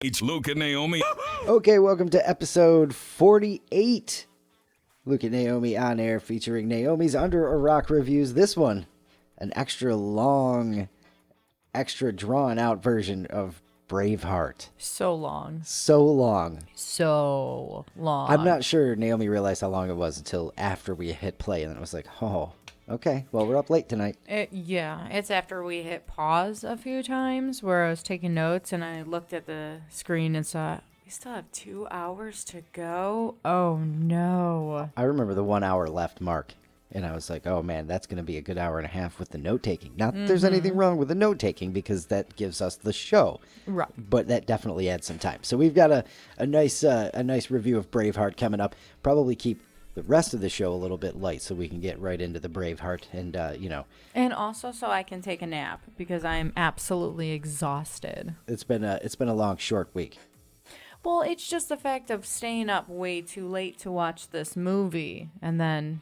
It's Luke and Naomi. Okay, welcome to episode 48. Luke and Naomi on air featuring Naomi's Under a Rock reviews. This one, an extra long, extra drawn out version of Braveheart. So long. So long. So long. I'm not sure Naomi realized how long it was until after we hit play, and then it was like, oh, okay, well, we're up late tonight. It's after we hit pause a few times where I was taking notes and I looked at the screen and saw we still have 2 hours to go. Oh, no. I remember the 1 hour left mark, and I was like, oh, man, that's going to be a good hour and a half with the note-taking. Not that there's anything wrong with the note-taking because that gives us the show. Right. But that definitely adds some time. So we've got a nice review of Braveheart coming up. Probably keep the rest of the show a little bit light so we can get right into the Braveheart and, And also so I can take a nap because I'm absolutely exhausted. It's been a long, short week. Well, it's just the fact of staying up way too late to watch this movie and then,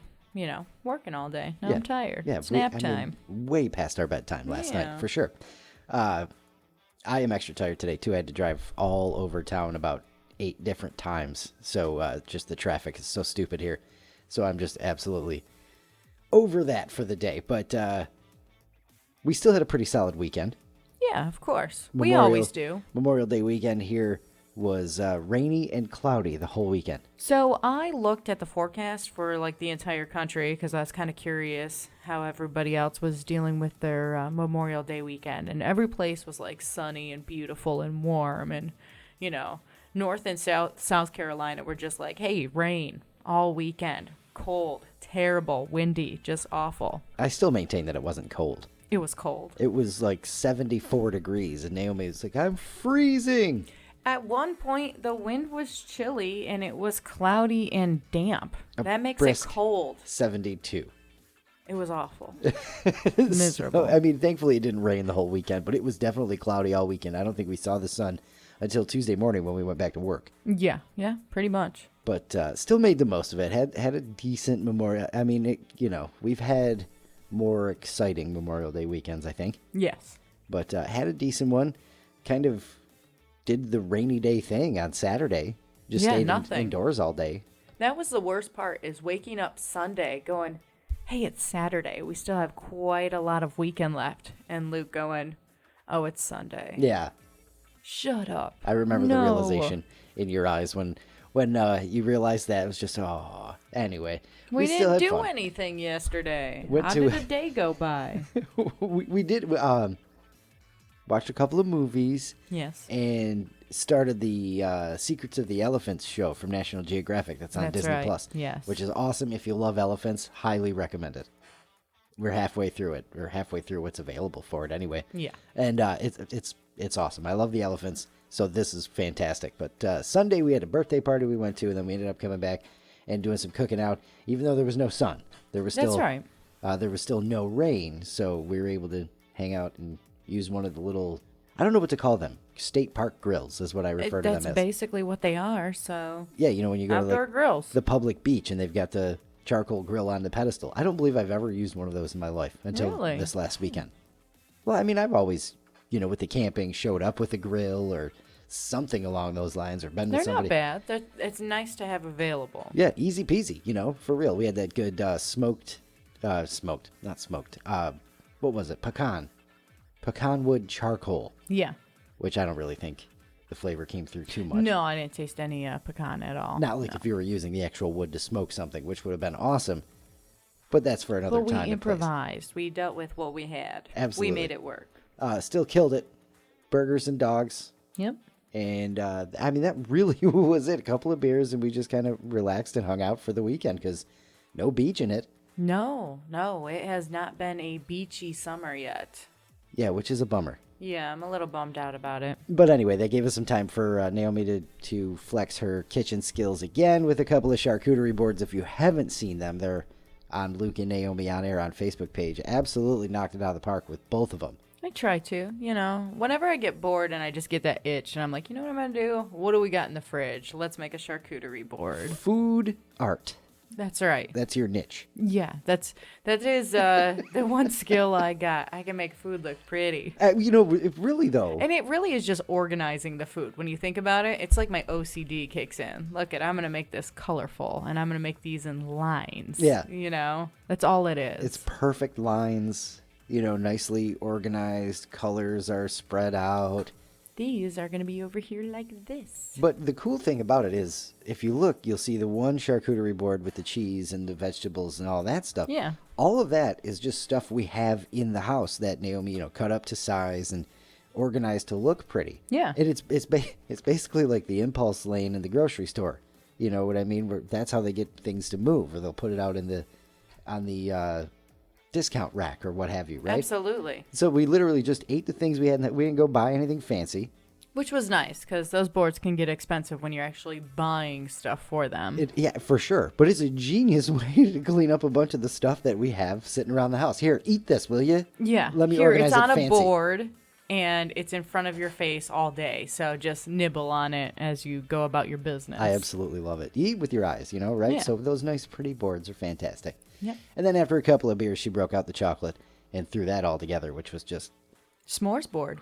working all day. Now I'm tired. Yeah, it's nap time. Way past our bedtime last night, for sure. I am extra tired today, too. I had to drive all over town about 8 different times. So just the traffic is so stupid here. So I'm just absolutely over that for the day. But we still had a pretty solid weekend. Yeah, of course. We always do. Memorial Day weekend here was rainy and cloudy the whole weekend. So I looked at the forecast for the entire country because I was kind of curious how everybody else was dealing with their Memorial Day weekend. And every place was sunny and beautiful and warm. And, North and South Carolina were just hey, rain all weekend. Cold, terrible, windy, just awful. I still maintain that it wasn't cold. It was cold. It was 74 degrees, and Naomi was like, I'm freezing. At one point, the wind was chilly, and it was cloudy and damp. That makes it cold. 72. It was awful. Miserable. So, thankfully it didn't rain the whole weekend, but it was definitely cloudy all weekend. I don't think we saw the sun until Tuesday morning when we went back to work. Yeah, pretty much. But still made the most of it. Had a decent Memorial. We've had more exciting Memorial Day weekends, I think. Yes. But had a decent one. Kind of did the rainy day thing on Saturday. Just stayed indoors all day. That was the worst part, is waking up Sunday going, hey, it's Saturday. We still have quite a lot of weekend left. And Luke going, oh, it's Sunday. Yeah. Shut up. I remember the realization in your eyes when you realized that. It was just, oh. Anyway. We still didn't had do fun. anything yesterday. How did the day go by? we did watched a couple of movies. Yes. And started the Secrets of the Elephants show from National Geographic that's on Disney Plus. Yes. Which is awesome. If you love elephants, highly recommend it. We're halfway through it. We're halfway through what's available for it anyway. Yeah. And it's awesome. I love the elephants, so this is fantastic. But Sunday we had a birthday party we went to, and then we ended up coming back and doing some cooking out, even though there was no sun. There was still, that's right. There was still no rain, so we were able to hang out and use one of the little, I don't know what to call them, state park grills is what I refer to them as. That's basically what they are, so. Yeah, when you go outdoor to grills. The public beach and they've got the charcoal grill on the pedestal. I don't believe I've ever used one of those in my life until this last weekend. Well, I've always, with the camping, showed up with a grill or something along those lines, or been with somebody. They're not bad. It's nice to have available. Yeah, easy peasy, for real. We had that good not smoked. What was it? Pecan wood charcoal. Yeah. Which I don't really think the flavor came through too much. No, I didn't taste any pecan at all. Not if you were using the actual wood to smoke something, which would have been awesome. But that's for another time. But we improvised. We dealt with what we had. Absolutely. We made it work. Still killed it. Burgers and dogs. Yep. And, that really was it. A couple of beers, and we just kind of relaxed and hung out for the weekend because no beach in it. No. It has not been a beachy summer yet. Yeah, which is a bummer. Yeah, I'm a little bummed out about it. But anyway, that gave us some time for Naomi to flex her kitchen skills again with a couple of charcuterie boards. If you haven't seen them, they're on Luke and Naomi on Air on Facebook page. Absolutely knocked it out of the park with both of them. I try to, whenever I get bored and I just get that itch and I'm like, you know what I'm going to do? What do we got in the fridge? Let's make a charcuterie board. Food art. That's right. That's your niche. Yeah, that is the one skill I got. I can make food look pretty. Really though. And it really is just organizing the food. When you think about it, it's like my OCD kicks in. Look I'm going to make this colorful, and I'm going to make these in lines. Yeah. That's all it is. It's perfect lines, nicely organized. Colors are spread out. These are going to be over here like this. But the cool thing about it is, if you look, you'll see the one charcuterie board with the cheese and the vegetables and all that stuff. Yeah. All of that is just stuff we have in the house that Naomi, cut up to size and organized to look pretty. Yeah. And it's basically like the impulse lane in the grocery store. You know what I mean? Where that's how they get things to move, or they'll put it out on the discount rack or what have you, right? Absolutely. So we literally just ate the things we had. We didn't go buy anything fancy. Which was nice, because those boards can get expensive when you're actually buying stuff for them. Yeah, for sure. But it's a genius way to clean up a bunch of the stuff that we have sitting around the house. Here, eat this, will you? Yeah. Let me Here, organize it's on it fancy. a board, and it's in front of your face all day. So just nibble on it as you go about your business. I absolutely love it. You eat with your eyes, right? Yeah. So those nice, pretty boards are fantastic. Yep. And then after a couple of beers, she broke out the chocolate and threw that all together, which was just... S'mores board.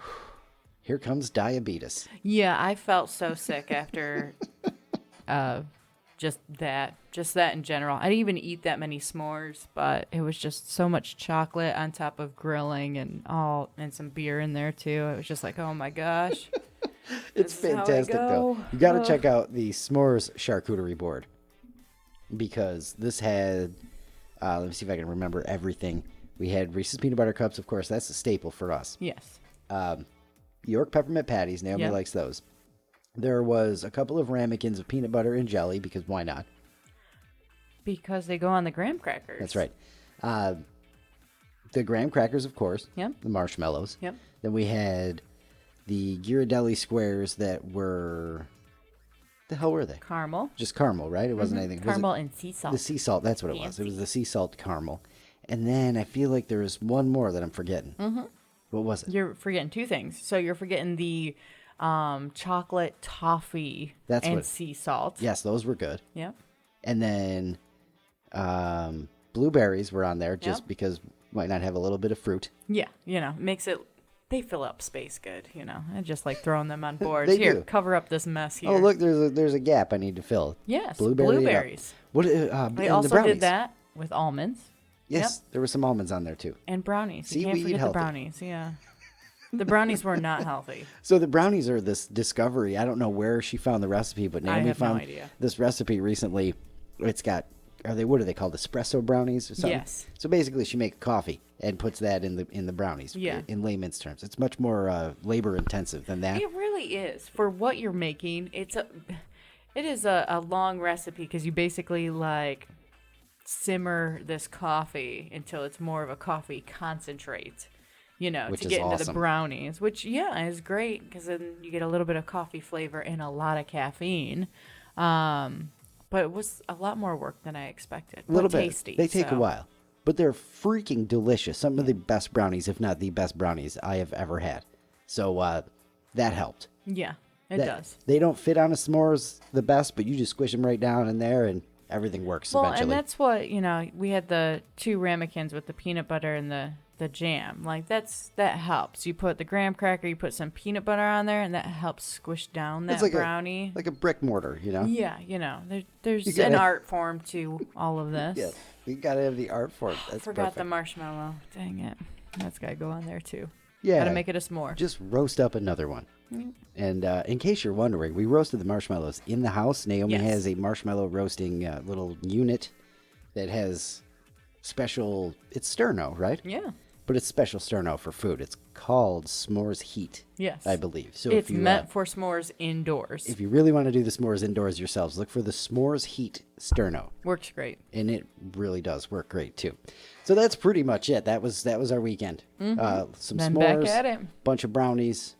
Here comes diabetes. Yeah, I felt so sick after just that in general. I didn't even eat that many s'mores, but it was just so much chocolate on top of grilling and some beer in there too. It was just like, oh my gosh. It's fantastic though. You got to check out the s'mores charcuterie board, because this had let me see if I can remember everything. We had Reese's peanut butter cups, of course. That's a staple for us. Yes. York peppermint patties. Naomi likes those. There was a couple of ramekins of peanut butter and jelly, because why not? Because they go on the graham crackers. That's right. The graham crackers, of course. Yep. The marshmallows. Yep. Then we had the Ghirardelli squares that were... The hell were they? Caramel. Just caramel, right? It wasn't anything. Caramel and sea salt. The sea salt, that's what it was. It was the sea salt caramel. And then I feel like there was one more that I'm forgetting. Mm-hmm. What was it? You're forgetting two things. So you're forgetting the chocolate toffee sea salt. Yes, those were good. Yep. And then blueberries were on there just because might not have a little bit of fruit. Yeah, makes it... They fill up space good, I just like throwing them on boards. They Here, do. cover up this mess here. Oh, look, there's a gap I need to fill. Yes, Blueberry blueberries. What? They and also the brownies. did that with almonds. Yes, there were some almonds on there too. And brownies. See, you can't we eat forget healthy. the brownies, yeah. The brownies were not healthy. So the brownies are this discovery. I don't know where she found the recipe, but Naomi found this recipe recently. It's got... what are they called? Espresso brownies or something? Yes. So basically she makes coffee and puts that in the brownies. Yeah. In layman's terms. It's much more labor intensive than that. It really is. For what you're making, it is a long recipe, because you basically like simmer this coffee until it's more of a coffee concentrate, Which to is get into the awesome. brownies, which is great, because then you get a little bit of coffee flavor and a lot of caffeine. But it was a lot more work than I expected. A little bit. Tasty. They take a while. But they're freaking delicious. Some of the best brownies, if not the best brownies I have ever had. So that helped. Yeah, it does. They don't fit on a s'mores the best, but you just squish them right down in there and everything works eventually. And that's what, we had the 2 ramekins with the peanut butter and the jam. Like, that helps. You put the graham cracker, you put some peanut butter on there, and that helps squish down that brownie. Like a brick mortar, Yeah, there's an art form to all of this. Yeah, you got to have the art form. That's Forgot perfect. the marshmallow. Dang it. That's got to go on there, too. Yeah. Got to make it a s'more. Just roast up another one. And in case you're wondering, we roasted the marshmallows in the house. Naomi has a marshmallow roasting little unit that has special... It's sterno, right? Yeah. But it's special sterno for food. It's called s'mores heat. Yes. I believe. So it's if you, meant for s'mores indoors. If you really want to do the s'mores indoors yourselves, look for the s'mores heat sterno. Works great. And it really does work great too. So that's pretty much it. That was our weekend. Some then s'mores, back at it. Bunch of brownies,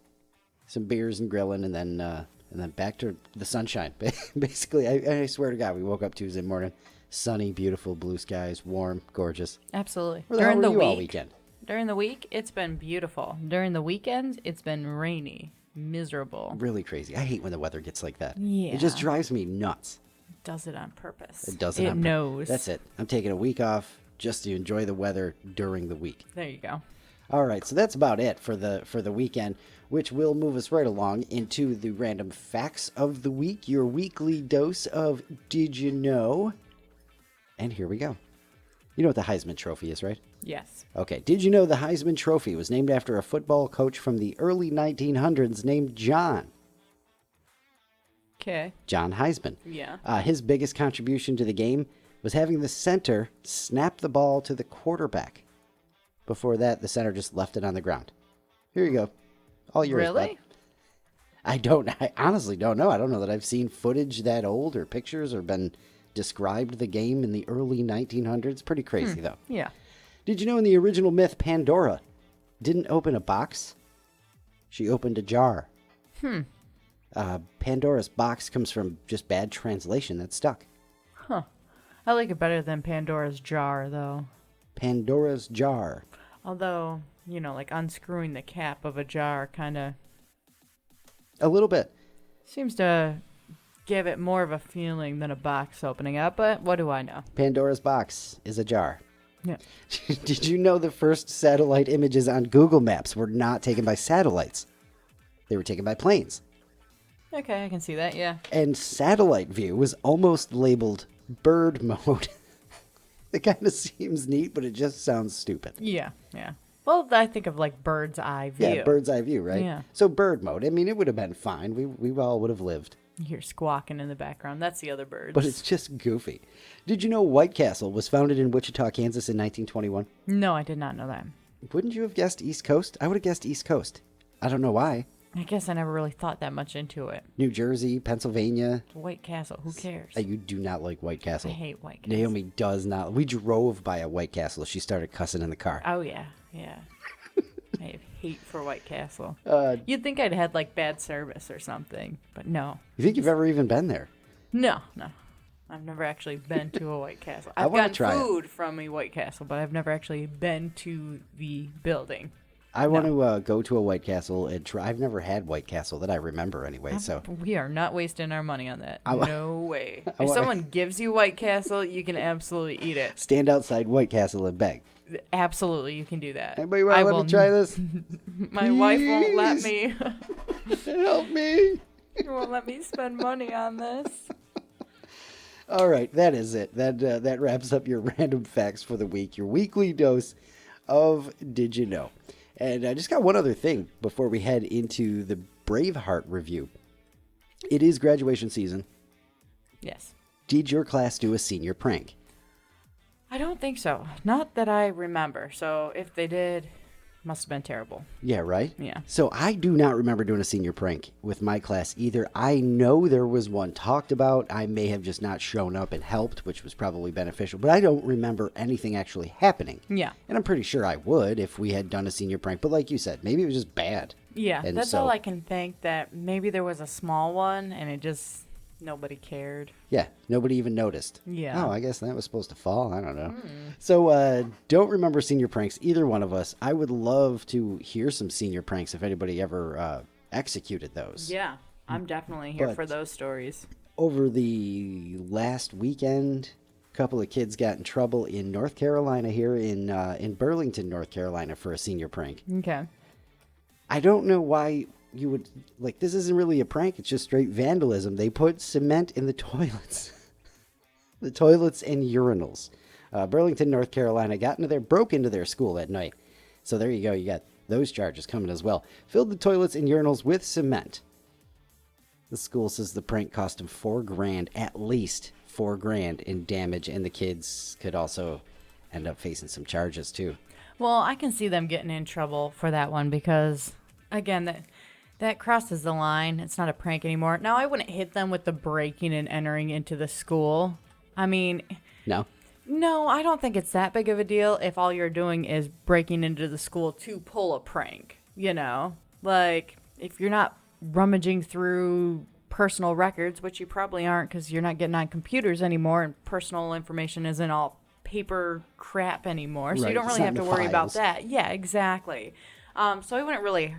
some beers and grilling, and then back to the sunshine. Basically, I swear to God, we woke up Tuesday morning, sunny, beautiful, blue skies, warm, gorgeous. Absolutely. Where the hell were you all weekend? During the week, it's been beautiful. During the weekends, it's been rainy, miserable. Really crazy. I hate when the weather gets like that. Yeah. It just drives me nuts. does it on purpose. It does it on purpose. It knows. That's it. I'm taking a week off just to enjoy the weather during the week. There you go. All right, so that's about it for the weekend, which will move us right along into the random facts of the week, your weekly dose of Did You Know? And here we go. You know what the Heisman Trophy is, right? Yes. Okay. Did you know the Heisman Trophy was named after a football coach from the early 1900s named John? Okay. John Heisman. Yeah. His biggest contribution to the game was having the center snap the ball to the quarterback. Before that, the center just left it on the ground. Here you go. All yours. Really? Bud. I honestly don't know. I don't know that I've seen footage that old or pictures or been described the game in the early 1900s. Pretty crazy, though. Yeah. Did you know in the original myth, Pandora didn't open a box? She opened a jar. Pandora's box comes from just bad translation that stuck. Huh. I like it better than Pandora's jar, though. Pandora's jar. Although, like unscrewing the cap of a jar kind of... A little bit. Seems to give it more of a feeling than a box opening up, but what do I know? Pandora's box is a jar. Yeah. Did you know the first satellite images on Google Maps were not taken by satellites? They were taken by planes. Okay, I can see that, yeah. And satellite view was almost labeled bird mode. It kind of seems neat, but it just sounds stupid. Yeah. Well, I think of like bird's eye view. Yeah, bird's eye view, right? Yeah. So bird mode, I mean, it would have been fine. We all would have lived. You hear squawking in the background. That's the other birds. But it's just goofy. Did you know White Castle was founded in Wichita, Kansas in 1921? No, I did not know that. Wouldn't you have guessed East Coast? I would have guessed East Coast. I don't know why. I guess I never really thought that much into it. New Jersey, Pennsylvania. White Castle, who cares? You do not like White Castle. I hate White Castle. Naomi does not. We drove by a White Castle. She started cussing in the car. Oh, yeah. I have hate for White Castle. You'd think I'd had like bad service or something, but no. You think you've ever even been there? No. I've never actually been to a White Castle. I I've want gotten to try food from a White Castle, but I've never actually been to the building. I want to go to a White Castle and try. I've never had White Castle that I remember anyway. So we are not wasting our money on that. No way. If someone gives you White Castle, you can absolutely eat it. Stand outside White Castle and beg. Absolutely, you can do that. Anybody want to let me try this? My wife won't let me. Help me. You won't let me spend money on this. All right, that is it. That wraps up your random facts for the week, your weekly dose of Did You Know? And I just got one other thing before we head into the Braveheart review. It is graduation season. Yes. Did your class do a senior prank? I don't think so. Not that I remember. So if they did, must have been terrible. Yeah, right? Yeah. So I do not remember doing a senior prank with my class either. I know there was one talked about. I may have just not shown up and helped, which was probably beneficial. But I don't remember anything actually happening. Yeah. And I'm pretty sure I would if we had done a senior prank. But like you said, maybe it was just bad. Yeah, and that's all I can think, that maybe there was a small one and it just... Nobody cared. Yeah, nobody even noticed. Yeah. Oh, I guess that was supposed to fall. I don't know. So, don't remember senior pranks, either one of us. I would love to hear some senior pranks if anybody ever executed those. Yeah, I'm definitely here for those stories. Over the last weekend, a couple of kids got in trouble in North Carolina here in Burlington, North Carolina for a senior prank. Okay. I don't know why... You would this isn't really a prank, it's just straight vandalism. They put cement in the toilets. The toilets and urinals. Burlington, North Carolina broke into their school at night. So there you go, you got those charges coming as well. Filled the toilets and urinals with cement. The school says the prank cost them $4,000, at least $4,000 in damage, and the kids could also end up facing some charges too. Well, I can see them getting in trouble for that one because, again, that crosses the line. It's not a prank anymore. Now, I wouldn't hit them with the breaking and entering into the school. I mean... No, I don't think it's that big of a deal if all you're doing is breaking into the school to pull a prank, Like, if you're not rummaging through personal records, which you probably aren't because you're not getting on computers anymore and personal information isn't all paper crap anymore. So right. You don't really have to worry about that. Yeah, exactly. So I wouldn't really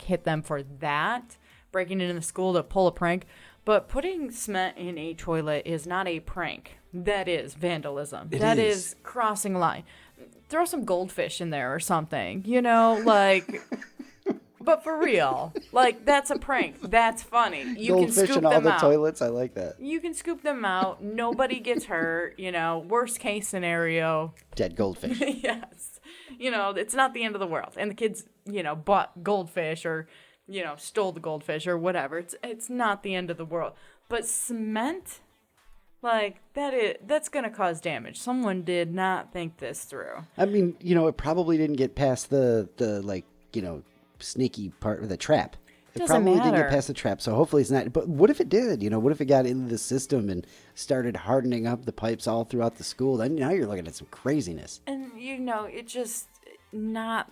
hit them for that, breaking into the school to pull a prank. But putting cement in a toilet is not a prank. That is vandalism. It That is. is crossing a line. Throw some goldfish in there or something, you know, like... But for real, like, that's a prank. That's funny. You can Goldfish scoop in all them the out. toilets. I like that. You can scoop them out. Nobody gets hurt. You know, worst case scenario. Dead goldfish. Yes. You know, it's not the end of the world. And the kids, you know, bought goldfish or, you know, stole the goldfish or whatever. It's not the end of the world. But cement, like, that's going to cause damage. Someone did not think this through. I mean, you know, it probably didn't get past the like, you know, sneaky part of the trap. It Doesn't probably didn't matter. get past the trap, so hopefully it's not. But what if it did? You know, what if it got into the system and started hardening up the pipes all throughout the school? Then now you're looking at some craziness. And, you know, it just not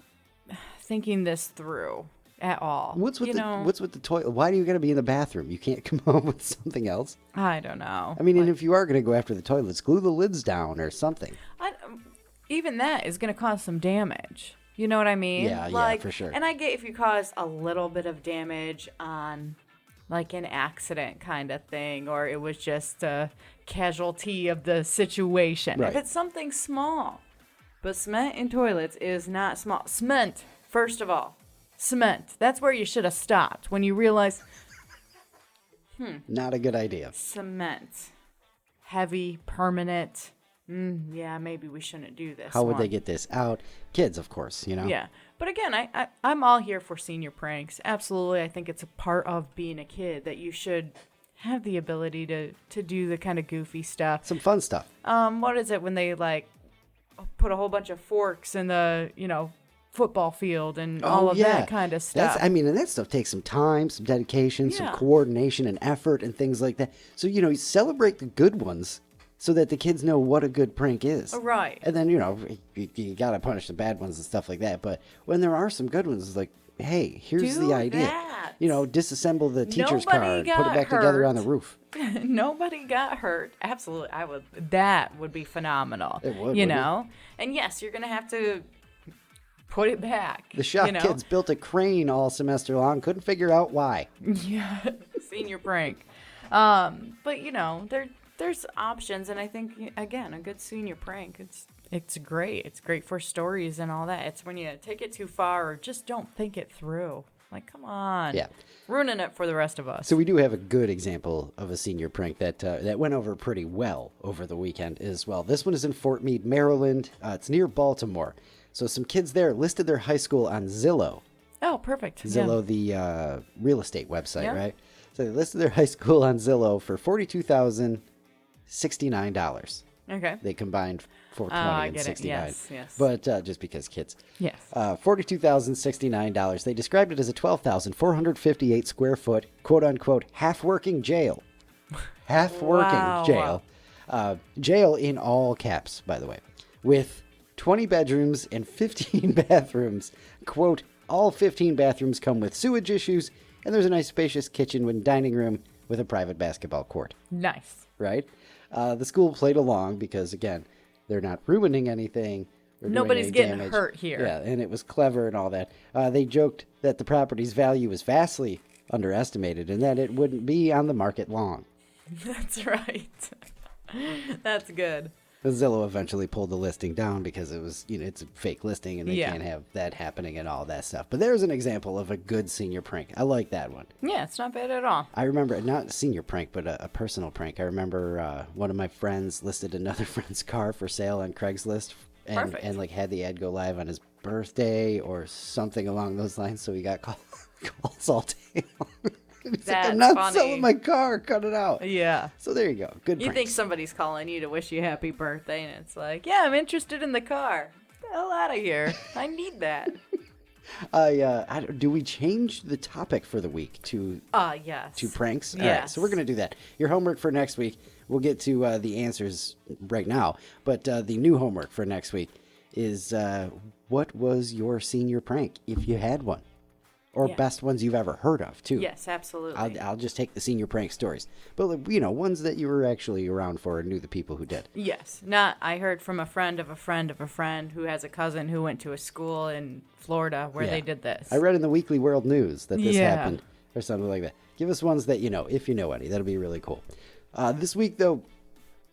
thinking this through at all. What's with the toilet? Why do you got to be in the bathroom? You can't come up with something else? I don't know. I mean, and if you are going to go after the toilets, glue the lids down or something. Even that is going to cause some damage. You know what I mean? Yeah, for sure. And I get if you cause a little bit of damage on, like, an accident kind of thing, or it was just a casualty of the situation. Right. If it's something small. But cement in toilets is not small. Cement, first of all. Cement. That's where you should have stopped when you realize, Not a good idea. cement. Heavy, permanent. Yeah, maybe we shouldn't do this. How would they get this out? Kids, of course, you know? Yeah. But again, I'm all here for senior pranks. Absolutely. I think it's a part of being a kid that you should have the ability to do the kind of goofy stuff. Some fun stuff. What is it when they, like, put a whole bunch of forks in the, you know, football field and all of that kind of stuff? And that stuff takes some time, some dedication, some Yeah. coordination and effort and things like that. So, you know, you celebrate the good ones so that the kids know what a good prank is. Right. And then, you know, you got to punish the bad ones and stuff like that. But when there are some good ones, it's like, hey, here's Do the idea. that. You know, disassemble the teacher's Nobody card, put it got back together on the hurt. roof. Nobody got hurt. Absolutely. That would be phenomenal. It would, You wouldn't it? know? And yes, you're going to have to put it back. The shock you know? kids built a crane all semester long, couldn't figure out why. Yeah, senior prank. But you know, there's options, and I think again, a good senior prank, it's great. It's great for stories and all that. It's when you take it too far or just don't think it through. Like, come on, Yeah. ruining it for the rest of us. So we do have a good example of a senior prank that went over pretty well over the weekend as well. This one is in Fort Meade, Maryland. It's near Baltimore. So some kids there listed their high school on Zillow. Oh, perfect. Zillow, the real estate website, Yeah. right? So they listed their high school on Zillow for $42,069. Yeah. Okay. They combined 420 I and get it. 69. Yes. But just because kids. Yes. $42,069. They described it as a 12,458 square foot, quote unquote, half working jail. Half working Wow. jail. Jail in all caps, by the way, with 20 bedrooms and 15 bathrooms. Quote, all 15 bathrooms come with sewage issues, and there's a nice spacious kitchen and dining room with a private basketball court. Nice. Right? The school played along because, again, they're not ruining anything. Or doing Nobody's any getting damage. hurt here. Yeah, and it was clever and all that. They joked that the property's value is vastly underestimated and that it wouldn't be on the market long. That's right. That's good. Zillow eventually pulled the listing down because it was, you know, it's a fake listing and they Yeah. can't have that happening and all that stuff. But there's an example of a good senior prank. I like that one. Yeah, it's not bad at all. I remember, not a senior prank, but a personal prank. I remember one of my friends listed another friend's car for sale on Craigslist Perfect. and like had the ad go live on his birthday or something along those lines. So he got calls all day long. He's like, I'm That's not funny. selling my car. Cut it out. Yeah. So there you go. Good You pranks. think somebody's calling you to wish you happy birthday, and it's like, yeah, I'm interested in the car. Get the hell out of here. I need that. Do we change the topic for the week to Yes. pranks? All right, so we're going to do that. Your homework for next week, we'll get to the answers right now, but the new homework for next week is what was your senior prank, if you had one? Or Yeah. best ones you've ever heard of, too. Yes, absolutely. I'll just take the senior prank stories. But, you know, ones that you were actually around for and knew the people who did. Yes. Not, I heard from a friend of a friend of a friend who has a cousin who went to a school in Florida where Yeah. they did this. I read in the Weekly World News that this Yeah. happened or something like that. Give us ones that you know, if you know any. That'll be really cool. This week, though,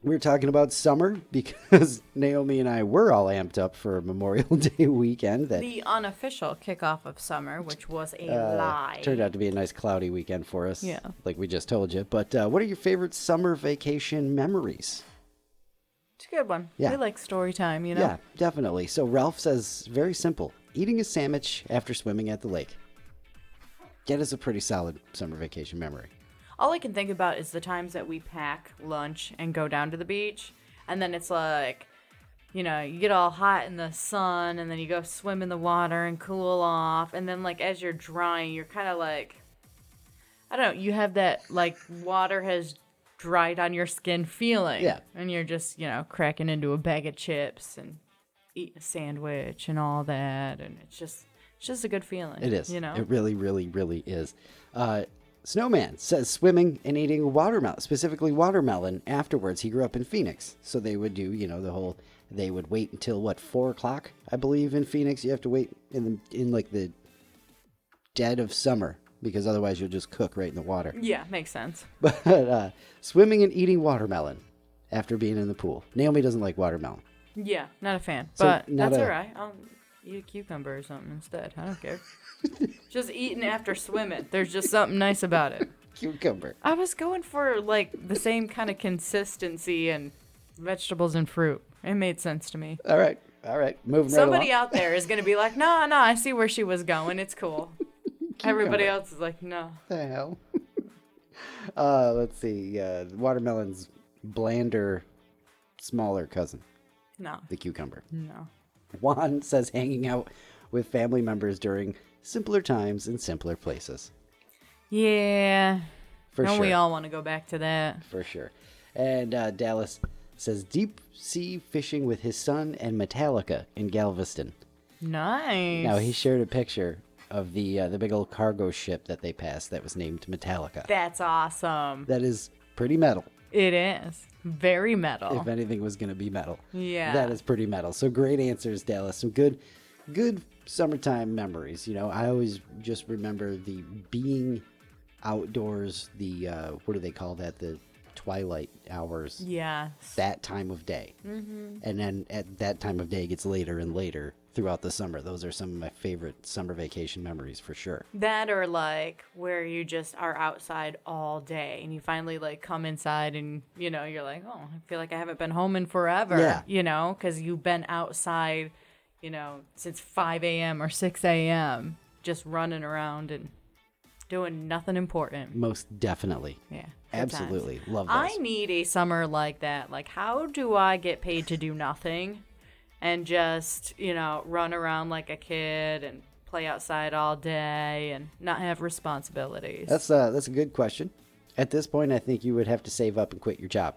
we're talking about summer because Naomi and I were all amped up for Memorial Day weekend. The unofficial kickoff of summer, which was a lie. Turned out to be a nice cloudy weekend for us, Yeah. like we just told you. But what are your favorite summer vacation memories? It's a good one. Yeah. We like story time, you know? Yeah, definitely. So Ralph says, very simple, eating a sandwich after swimming at the lake. That is a pretty solid summer vacation memory. All I can think about is the times that we pack lunch and go down to the beach, and then it's like, you know, you get all hot in the sun, and then you go swim in the water and cool off, and then, like, as you're drying, you're kind of like, I don't know, you have that, like, water has dried on your skin feeling. Yeah. And you're just, you know, cracking into a bag of chips and eating a sandwich and all that, and it's just a good feeling. It is. You know? It really, really, really is. Snowman says swimming and eating watermelon, specifically watermelon, afterwards. He grew up in Phoenix. So they would do, you know, they would wait until, 4 o'clock, I believe, in Phoenix. You have to wait in the dead of summer because otherwise you'll just cook right in the water. Yeah, makes sense. But swimming and eating watermelon after being in the pool. Naomi doesn't like watermelon. Yeah, not a fan. So But not that's a- all right. I'll eat a cucumber or something instead. I don't care. Just eating after swimming. There's just something nice about it. Cucumber. I was going for, like, the same kind of consistency and vegetables and fruit. It made sense to me. All right. Moving Somebody right along. out there is going to be like, no, I see where she was going. It's cool. Everybody else is like, no. The hell? Let's see. Watermelon's blander, smaller cousin, No. the cucumber. No. Juan says hanging out with family members during simpler times in simpler places. Yeah. For Don't sure. we all want to go back to that? For sure. And Dallas says deep sea fishing with his son and Metallica in Galveston. Nice. Now, he shared a picture of the big old cargo ship that they passed that was named Metallica. That's awesome. That is pretty metal. It is. Very metal. If anything was going to be metal. Yeah. That is pretty metal. So great answers, Dallas. Some good summertime memories. You know, I always just remember the being outdoors, the, what do they call that? The twilight hours. Yes. That time of day. Mm-hmm. And then at that time of day gets later and later throughout the summer. Those are some of my favorite summer vacation memories for sure. That or like where you just are outside all day and you finally like come inside and, you know, you're like, oh, I feel like I haven't been home in forever. Yeah. You know, because you've been outside, you know, since 5 a.m. or 6 a.m. just running around and doing nothing important. Most definitely. Yeah. Absolutely. Love those. I need a summer like that. Like, how do I get paid to do nothing and just, you know, run around like a kid and play outside all day and not have responsibilities? That's a good question. At this point, I think you would have to save up and quit your job.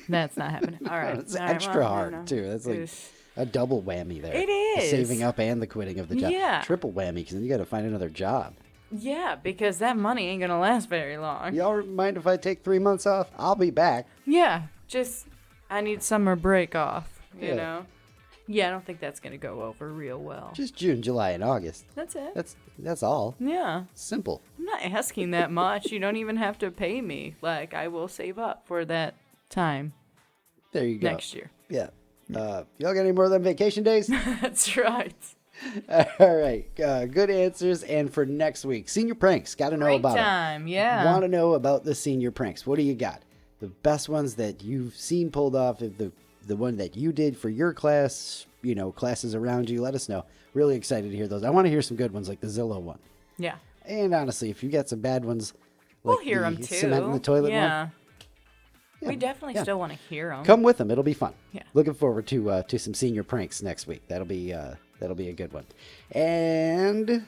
That's not happening. All right. It's All right, extra well, hard, you know. too. That's like a double whammy there. It The is. saving up and the quitting of the job. Yeah. Triple whammy, because then you got to find another job. Yeah, because that money ain't going to last very long. Y'all mind if I take 3 months off? I'll be back. Yeah, just, I need summer break off, you Yeah. know? Yeah, I don't think that's going to go over real well. Just June, July, and August. That's it. That's all. Yeah. Simple. I'm not asking that much. You don't even have to pay me. Like, I will save up for that time There you go. next year. Yeah. Y'all got any more of them vacation days? That's right. All right. Good answers. And for next week, senior pranks. Got to know Break about them. time, yeah. Want to know about the senior pranks. What do you got? The best ones that you've seen pulled off, if the one that you did for your class, you know, classes around you, let us know. Really excited to hear those. I want to hear some good ones like the Zillow one. Yeah. And honestly, if you got some bad ones, like We'll hear the them too. cement in the toilet yeah. one, We definitely still want to hear them. come with them. It'll be fun. Yeah. Looking forward to some senior pranks next week. That'll be a good one. And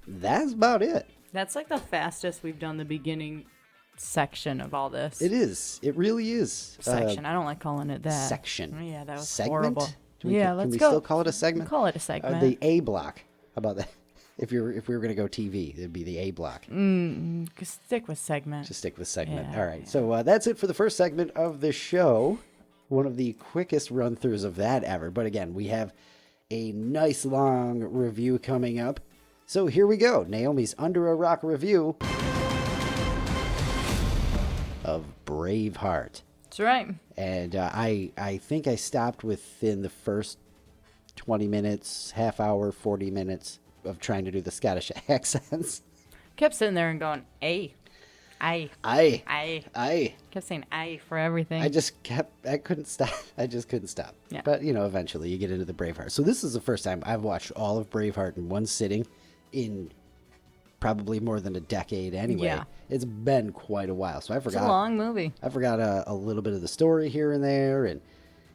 that's about it. That's like the fastest we've done the beginning section of all this. It is. It really is. Section. I don't like calling it that. Section. Yeah, that was Segment? horrible. Can let's we go. still call it a segment? Call it a segment. The A block. How about that? If we were going to go TV, it'd be the A block. Stick with segment. Just stick with segment. Yeah, All right. So that's it for the first segment of the show. One of the quickest run-throughs of that ever. But again, we have a nice long review coming up. So here we go. Naomi's Under a Rock review of Braveheart. That's right. And I think I stopped within the first 20 minutes, half hour, 40 minutes of trying to do the Scottish accents. Kept sitting there and going, aye. Kept saying aye for everything. I couldn't stop. I just couldn't stop. Yeah. But, eventually you get into the Braveheart. So this is the first time I've watched all of Braveheart in one sitting in probably more than a decade anyway. Yeah. It's been quite a while. So I forgot. It's a long movie. I forgot a little bit of the story here and there and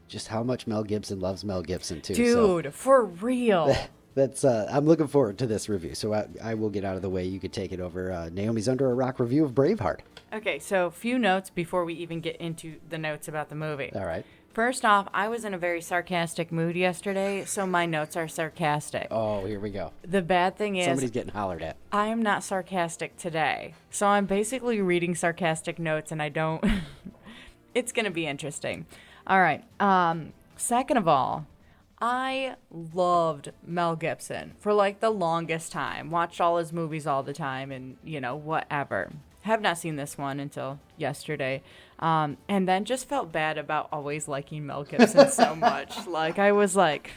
just how much Mel Gibson loves Mel Gibson too. Dude, for real. That's I'm looking forward to this review. So I will get out of the way. You could take it over. Naomi's Under a Rock review of Braveheart. Okay, so a few notes before we even get into the notes about the movie. All right. First off, I was in a very sarcastic mood yesterday, so my notes are sarcastic. Oh, here we go. The bad thing is Somebody's getting hollered at. I am not sarcastic today. So I'm basically reading sarcastic notes and I don't it's going to be interesting. All right. Second of all, I loved Mel Gibson for like the longest time. Watched all his movies all the time and, whatever. Have not seen this one until yesterday. And then just felt bad about always liking Mel Gibson so much. Like, I was like...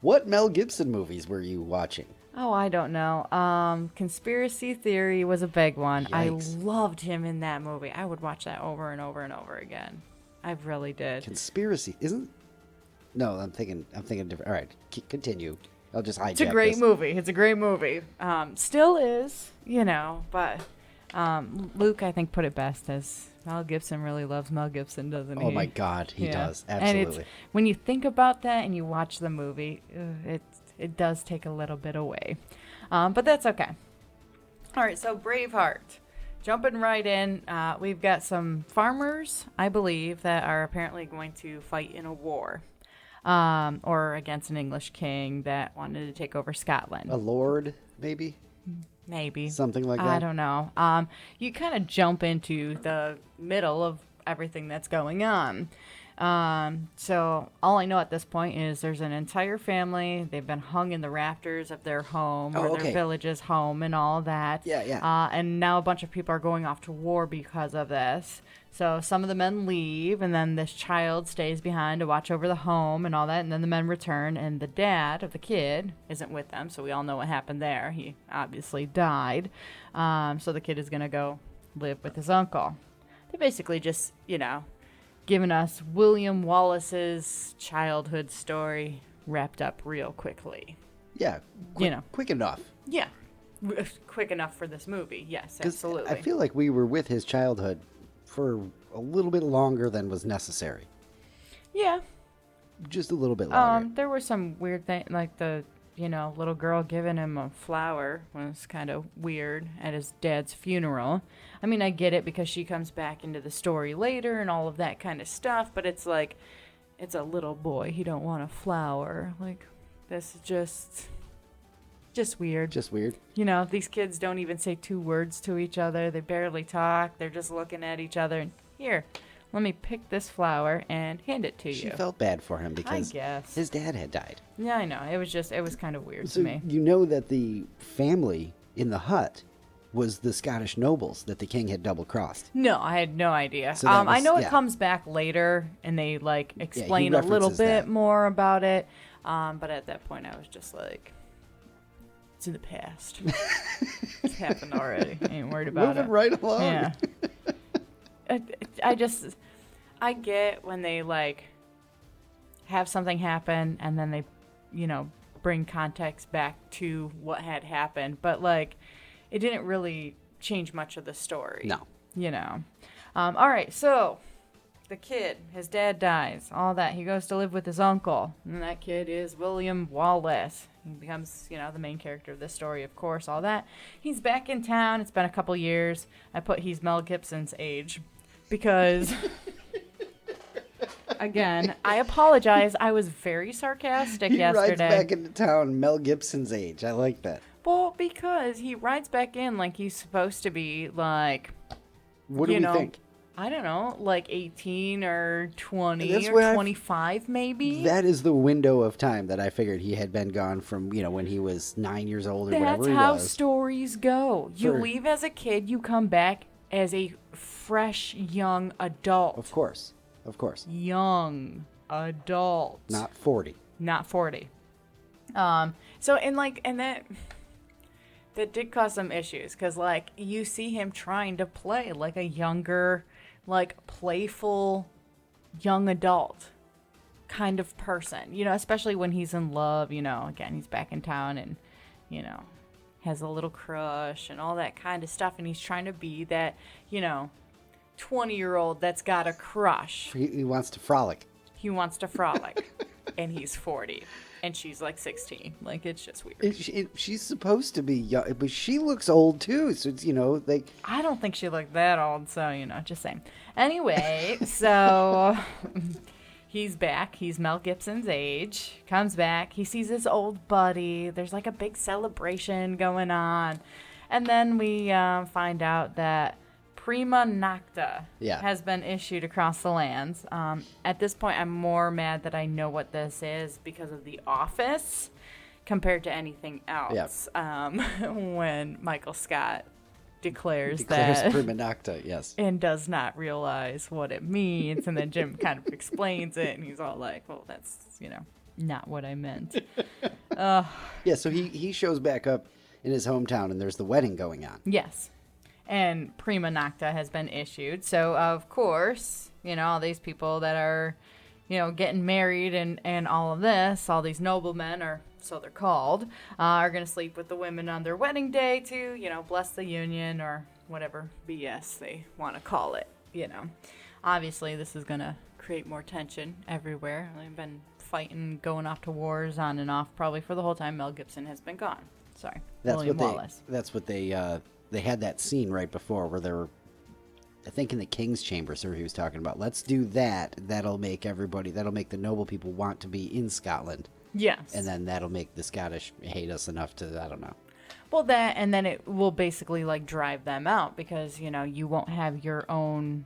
What Mel Gibson movies were you watching? Oh, I don't know. Conspiracy Theory was a big one. Yikes. I loved him in that movie. I would watch that over and over and over again. I really did. Conspiracy isn't... No, I'm thinking different. All right, continue. I'll just hijack It's a great this. movie. It's a great movie. Still is, but Luke, I think, put it best as Mel Gibson really loves Mel Gibson, doesn't he? Oh my God, he does. And Absolutely. when you think about that and you watch the movie, it does take a little bit away. But that's okay. All right, so Braveheart. Jumping right in, we've got some farmers, I believe, that are apparently going to fight in a war. Or against an English king that wanted to take over Scotland. A lord, maybe? Maybe. Something like that? I don't know. You kind of jump into the middle of everything that's going on. So all I know at this point is there's an entire family. They've been hung in the rafters of their home or their village's home and all that. Yeah. And now a bunch of people are going off to war because of this. So some of the men leave, and then this child stays behind to watch over the home and all that, and then the men return, and the dad of the kid isn't with them, so we all know what happened there. He obviously died. So the kid is going to go live with his uncle. They basically just, giving us William Wallace's childhood story wrapped up real quickly. Yeah. Quick enough. Yeah. Quick enough for this movie. Yes, absolutely. I feel like we were with his childhood for a little bit longer than was necessary. Yeah. Just a little bit longer. There were some weird things, like the, little girl giving him a flower was kind of weird at his dad's funeral. I mean, I get it because she comes back into the story later and all of that kind of stuff, but it's like, it's a little boy. He don't want a flower. Like, this is just weird. Just weird. These kids don't even say two words to each other. They barely talk. They're just looking at each other. And here, let me pick this flower and hand it to you. She felt bad for him because I guess his dad had died. Yeah, I know. It was kind of weird to me. You know that the family in the hut was the Scottish nobles that the king had double-crossed. No, I had no idea. So that I know it comes back later, and they, explain a little bit that. more about it. But at that point, I was just like... It's in the past. It's happened already. I ain't worried about it. Moving right along. Yeah. I get when they have something happen and then they, bring context back to what had happened, but it didn't really change much of the story. No. All right, so the kid, his dad dies, all that. He goes to live with his uncle, and that kid is William Wallace. He becomes, the main character of this story, of course, all that. He's back in town. It's been a couple years. I put he's Mel Gibson's age because, again, I apologize. I was very sarcastic yesterday. He rides back into town Mel Gibson's age. I like that. Well, because he rides back in like he's supposed to be, What do we think? I don't know, like 18 or 20 That's or where 25 maybe. That is the window of time that I figured he had been gone from, when he was 9 years old or whatever That's he how was. stories go. You For- leave as a kid, you come back as a fresh young adult. Of course. Of course. Young adult. Not 40. Not 40. So and that did cause some issues because like you see him trying to play like a younger, like playful young adult kind of person, especially when he's in love, again, he's back in town and, has a little crush and all that kind of stuff. And he's trying to be that, 20-year-old that's got a crush. He wants to frolic. He wants to frolic. And he's 40. And she's like 16. Like, it's just weird. She's supposed to be young, but she looks old too. So it's, like. I don't think she looked that old. So, just saying. Anyway, so he's back. He's Mel Gibson's age. Comes back. He sees his old buddy. There's like a big celebration going on. And then we find out that prima nocta has been issued across the lands. At this point, I'm more mad that I know what this is because of The Office compared to anything else. When Michael Scott declares that prima nocta, yes. and does not realize what it means. And then Jim kind of explains it, and he's all like, well, that's, not what I meant. Yeah, so he shows back up in his hometown, and there's the wedding going on. Yes. And prima nocta has been issued. So, of course, all these people that are, getting married and all of this, all these noblemen, or so they're called, are going to sleep with the women on their wedding day to, bless the union or whatever BS they want to call it, Obviously, this is going to create more tension everywhere. They've been fighting, going off to wars on and off, probably for the whole time Mel Gibson has been gone. Sorry, William Wallace. That's what they had that scene right before where they were, I think, in the King's Chamber, so he was talking about, let's do that. That'll make the noble people want to be in Scotland. Yes. And then that'll make the Scottish hate us enough to, I don't know. Well, and then it will basically, like, drive them out because, you won't have your own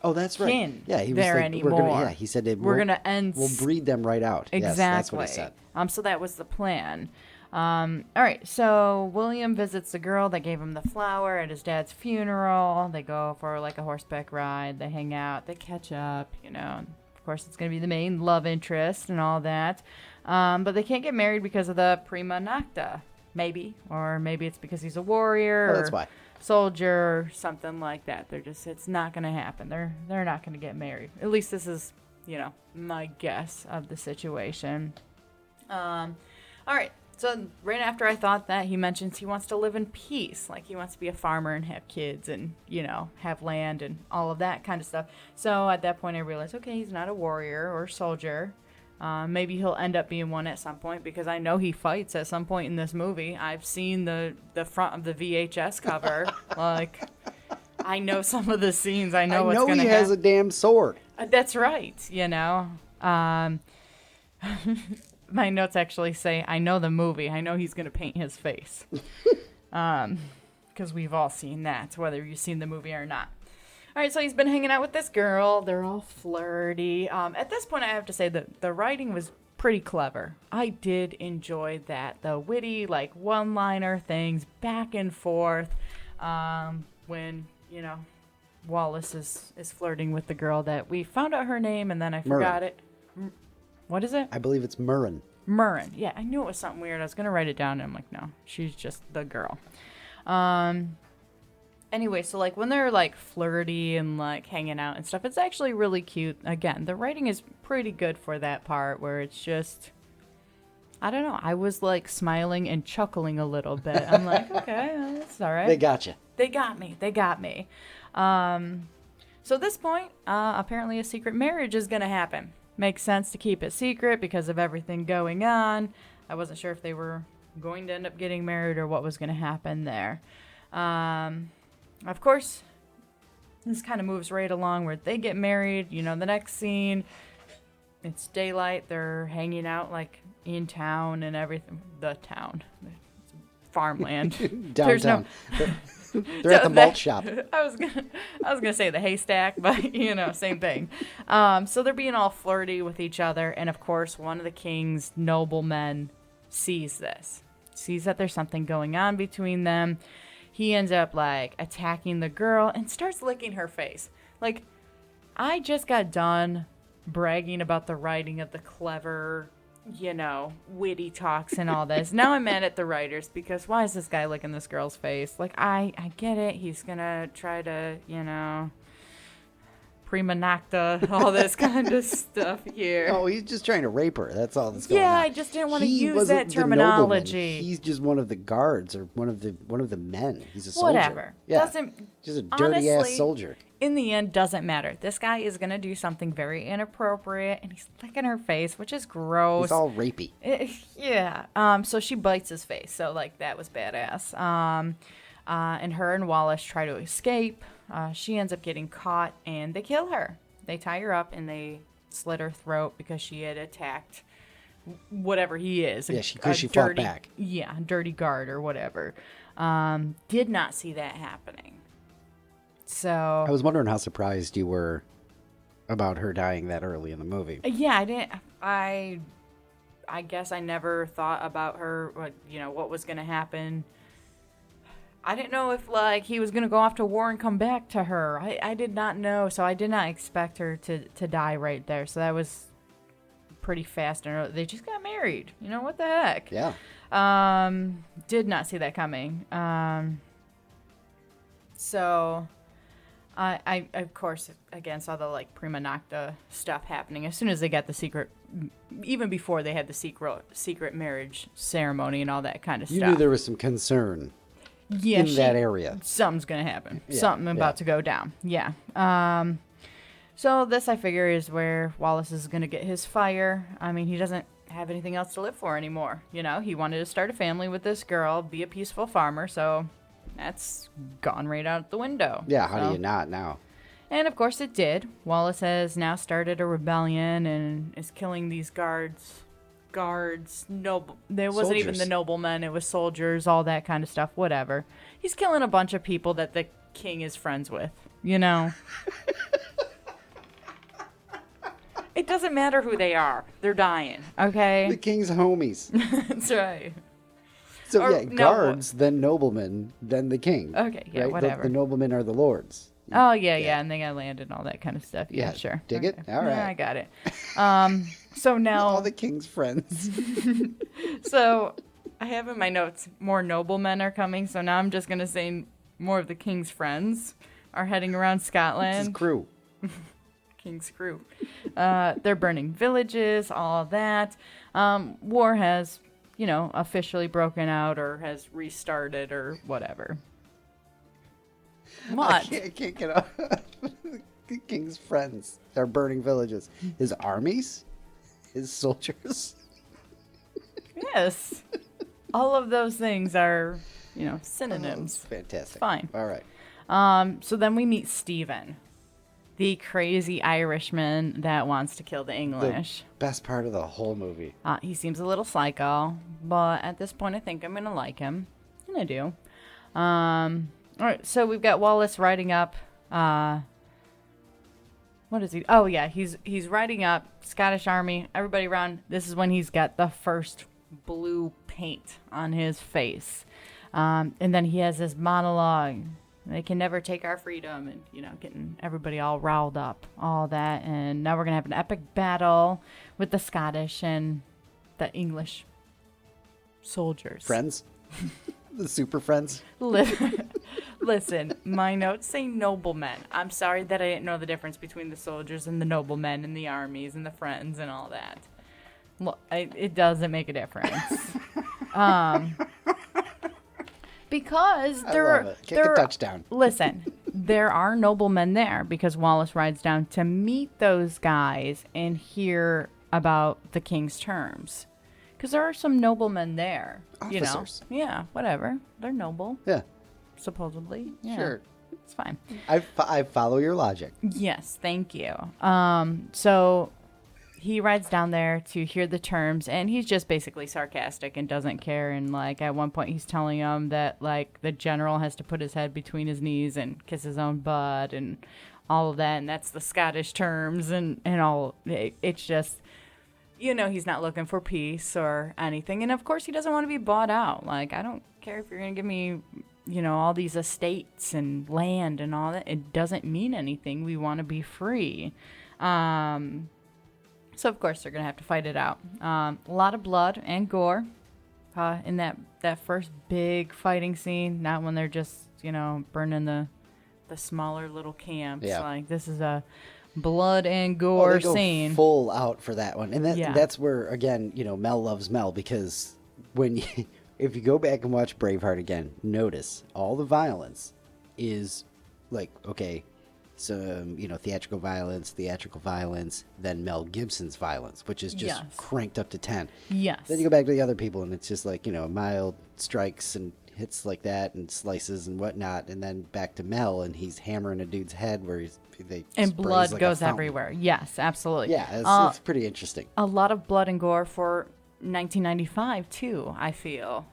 that's right. kin yeah, he was there like, anymore. He said we're going to end... We'll breed them right out. Exactly. Yes, that's what he said. So that was the plan. All right, so William visits the girl that gave him the flower at his dad's funeral. They go for like a horseback ride. They hang out. They catch up, Of course, it's going to be the main love interest and all that. But they can't get married because of the prima nocta, maybe. Or maybe it's because he's a warrior that's why. Soldier or something like that. It's not going to happen. They're not going to get married. At least this is, my guess of the situation. All right. So right after I thought that, he mentions he wants to live in peace. Like he wants to be a farmer and have kids and, have land and all of that kind of stuff. So at that point I realized, okay, he's not a warrior or soldier. Maybe he'll end up being one at some point because I know he fights at some point in this movie. I've seen the front of the VHS cover. Like, I know some of the scenes. I know what's going to happen. I know he has a damn sword. That's right, My notes actually say, I know the movie. I know he's going to paint his face. Because we've all seen that, whether you've seen the movie or not. All right, so he's been hanging out with this girl. They're all flirty. At this point, I have to say that the writing was pretty clever. I did enjoy that. The witty, like, one-liner things back and forth when, Wallace is flirting with the girl that we found out her name, and then I forgot it. What is it? I believe it's Murren. Murren. Yeah, I knew it was something weird. I was going to write it down, and I'm like, no, she's just the girl. Anyway, so, like, when they're, like, flirty and, like, hanging out and stuff, it's actually really cute. Again, the writing is pretty good for that part where it's just, I don't know. I was, like, smiling and chuckling a little bit. I'm like, okay, that's all right. They got you. They got me. So at this point, apparently a secret marriage is going to happen. Makes sense to keep it secret because of everything going on. I wasn't sure if they were going to end up getting married or what was going to happen there. Of course, this kind of moves right along where they get married. The next scene, it's daylight. They're hanging out like in town and everything. The town. farmland. Downtown. They're at the malt shop. I was gonna say the haystack, but same thing. So they're being all flirty with each other, and of course, one of the king's noblemen sees that there's something going on between them. He ends up like attacking the girl and starts licking her face. Like, I just got done bragging about the writing of the clever, witty talks and all this. Now I'm mad at the writers because why is this guy licking this girl's face? Like, I get it. He's gonna try to, prima nocta, all this kind of stuff here. Oh, he's just trying to rape her. That's all that's going on. Yeah, I just didn't want to use that terminology. He's just one of the guards or one of the men. He's a soldier. Whatever. Yeah. Doesn't just a dirty ass soldier. In the end, doesn't matter. This guy is gonna do something very inappropriate, and he's licking her face, which is gross. It's all rapey. Yeah. So she bites his face. So like that was badass. And her and Wallace try to escape. She ends up getting caught, and they kill her. They tie her up, and they slit her throat because she had attacked whatever he is. Yeah, because she fought back. Yeah, dirty guard or whatever. Did not see that happening. So I was wondering how surprised you were about her dying that early in the movie. Yeah, I didn't. I guess I never thought about her. What was going to happen. I didn't know if he was going to go off to war and come back to her. I did not know, so I did not expect her to die right there. So that was pretty fast. And they just got married. What the heck? Yeah. Did not see that coming. So I of course again saw the prima nocta stuff happening as soon as they got the secret, even before they had the secret marriage ceremony and all that kind of stuff. You knew there was some concern. Yeah, in that area. Something's going to happen. Yeah, something about to go down. Yeah. So this, I figure, is where Wallace is going to get his fire. I mean, he doesn't have anything else to live for anymore. He wanted to start a family with this girl, be a peaceful farmer, so that's gone right out the window. Yeah, how do you not now? And, of course, it did. Wallace has now started a rebellion and is killing these guards, there wasn't soldiers. Even the noblemen, it was soldiers, all that kind of stuff, whatever. He's killing a bunch of people that the king is friends with, It doesn't matter who they are. They're dying, okay? The king's homies. That's right. So, guards, then noblemen, then the king. Okay, yeah, right? whatever. The noblemen are the lords. Oh, yeah, and they got landed and all that kind of stuff. Yeah, sure. Dig it? All right. Yeah, I got it. So now... all the king's friends. So I have in my notes, more noblemen are coming, so now I'm just going to say more of the king's friends are heading around Scotland. His crew. King's crew. They're burning villages, all that. War has, officially broken out or has restarted or whatever. What? I can't get off. The king's friends are burning villages. His armies? His soldiers? Yes. All of those things are, synonyms. Oh, fantastic. It's fine. All right. So then we meet Stephen, the crazy Irishman that wants to kill the English. The best part of the whole movie. He seems a little psycho, but at this point I think I'm going to like him. And I do. All right, so we've got Wallace riding up. What is he? Oh, yeah, he's riding up. Scottish army, everybody around. This is when he's got the first blue paint on his face. And then he has this monologue. They can never take our freedom, and, getting everybody all riled up, all that. And now we're going to have an epic battle with the Scottish and the English soldiers. Friends? The super friends? Listen, my notes say noblemen. I'm sorry that I didn't know the difference between the soldiers and the noblemen and the armies and the friends and all that. Well, it doesn't make a difference. Because there are... Kick a touchdown. Listen, there are noblemen there because Wallace rides down to meet those guys and hear about the king's terms. Because there are some noblemen there. Officers. Yeah, whatever. They're noble. Yeah. Supposedly. Yeah. Sure. It's fine. I follow your logic. Yes, thank you. So he rides down there to hear the terms, and he's just basically sarcastic and doesn't care. And like at one point, he's telling him that like the general has to put his head between his knees and kiss his own butt and all of that, and that's the Scottish terms and all. It's just, he's not looking for peace or anything, and of course, he doesn't want to be bought out. Like, I don't care if you're gonna give me, all these estates and land and all that. It doesn't mean anything. We want to be free. So, of course, they're going to have to fight it out. A lot of blood and gore in that first big fighting scene, not when they're just, burning the smaller little camps. Yeah. Like, this is a blood and gore they go scene. Full out for that one. And that's where, again, Mel loves Mel, because if you go back and watch Braveheart again, notice all the violence is like, okay, so, theatrical violence, then Mel Gibson's violence, which is just cranked up to 10. Yes. Then you go back to the other people, and it's just like, mild strikes and hits like that and slices and whatnot, and then back to Mel, and he's hammering a dude's head where and blood goes everywhere. Yes, absolutely. Yeah, it's pretty interesting. A lot of blood and gore for 1995 too, I feel.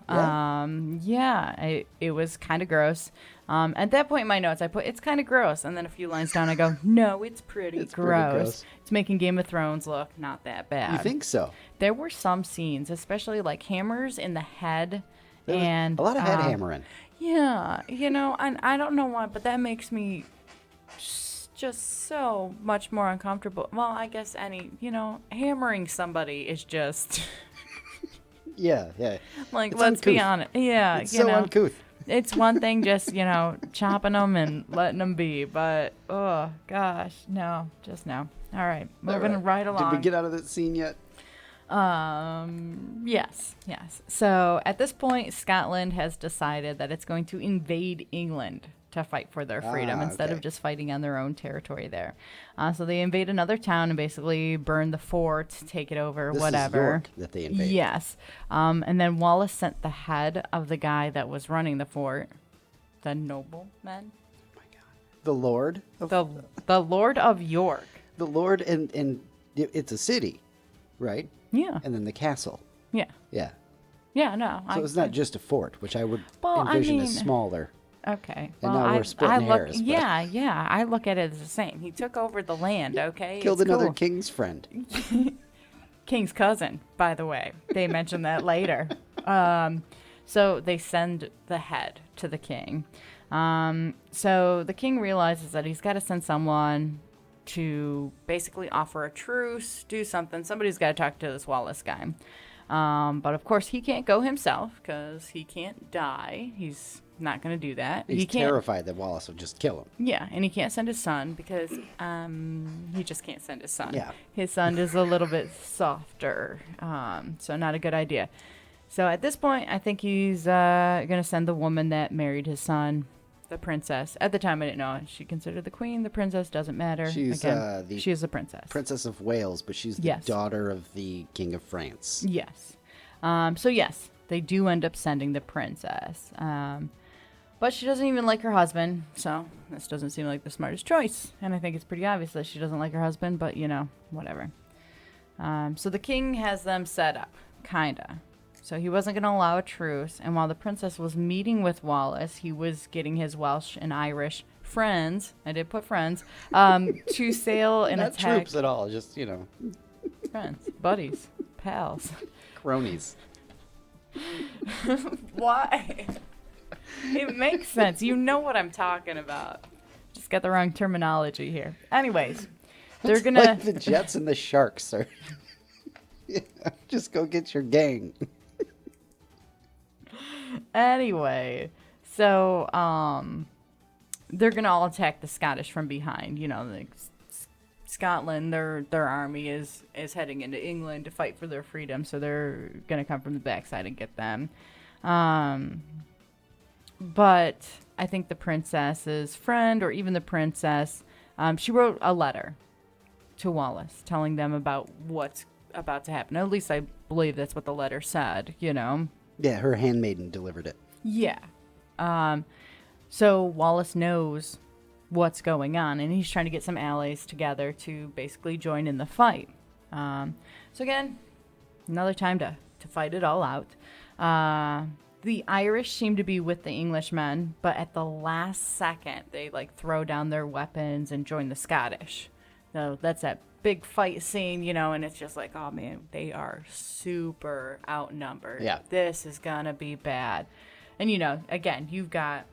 It was kind of gross. At that point in my notes I put it's kind of gross, and then a few lines down I go, no, it's pretty gross. It's making Game of Thrones look not that bad. You think so? There were some scenes, especially like hammers in the head, and a lot of head hammering. Yeah, and I don't know why, but that makes me just so much more uncomfortable. Well, I guess hammering somebody is just yeah. Like, it's let's uncouth. be honest. Yeah, it's so uncouth. It's one thing just, chopping them and letting them be, but oh gosh, no, just no. All right, moving right along. Did we get out of that scene yet? Yes. So at this point, Scotland has decided that it's going to invade England to fight for their freedom instead of just fighting on their own territory there. So they invade another town and basically burn the fort, take it over, whatever. This is York that they invade. Yes. And then Wallace sent the head of the guy that was running the fort, the nobleman. Oh my God. The Lord? The Lord of York. The Lord, and it's a city, right? Yeah. And then the castle. Yeah. Yeah. Yeah, no. So it's not just a fort, which I would envision as smaller. Okay. And now we're splitting hairs. Yeah. I look at it as the same. He took over the land, okay? Killed another king's friend. King's cousin, by the way. They mention that later. So they send the head to the king. So the king realizes that he's got to send someone to basically offer a truce, do something. Somebody's got to talk to this Wallace guy. But of course, he can't go himself because he can't die. He's not going to do that. He's terrified that Wallace will just kill him. Yeah, and he can't send his son because he just can't send his son. Yeah. His son is a little bit softer, so not a good idea. So at this point, I think he's going to send the woman that married his son, the princess. At the time, I didn't know. She considered the queen. The princess doesn't matter. She's she's a princess. Princess of Wales, but she's the daughter of the King of France. Yes. So yes, they do end up sending the princess. But she doesn't even like her husband, so this doesn't seem like the smartest choice. And I think it's pretty obvious that she doesn't like her husband, but, whatever. So the king has them set up, kinda. So he wasn't going to allow a truce, and while the princess was meeting with Wallace, he was getting his Welsh and Irish friends, I did put friends, to sail and Not attack. troops at all, just, Friends, buddies, pals. Cronies. Why? It makes sense. You know what I'm talking about. Just got the wrong terminology here. Anyways, they're going to... like the Jets and the Sharks are... yeah, just go get your gang. Anyway, so they're going to all attack the Scottish from behind. Scotland, their army is heading into England to fight for their freedom, so they're going to come from the backside and get them. But I think the princess's friend, or even the princess, she wrote a letter to Wallace telling them about what's about to happen. At least I believe that's what the letter said, Yeah, her handmaiden delivered it. Yeah. So Wallace knows what's going on, and he's trying to get some allies together to basically join in the fight. So again, another time to fight it all out. The Irish seem to be with the Englishmen, but at the last second, they like throw down their weapons and join the Scottish. So that's that big fight scene, and it's just like, oh man, they are super outnumbered. Yeah. This is gonna be bad. And again, you've got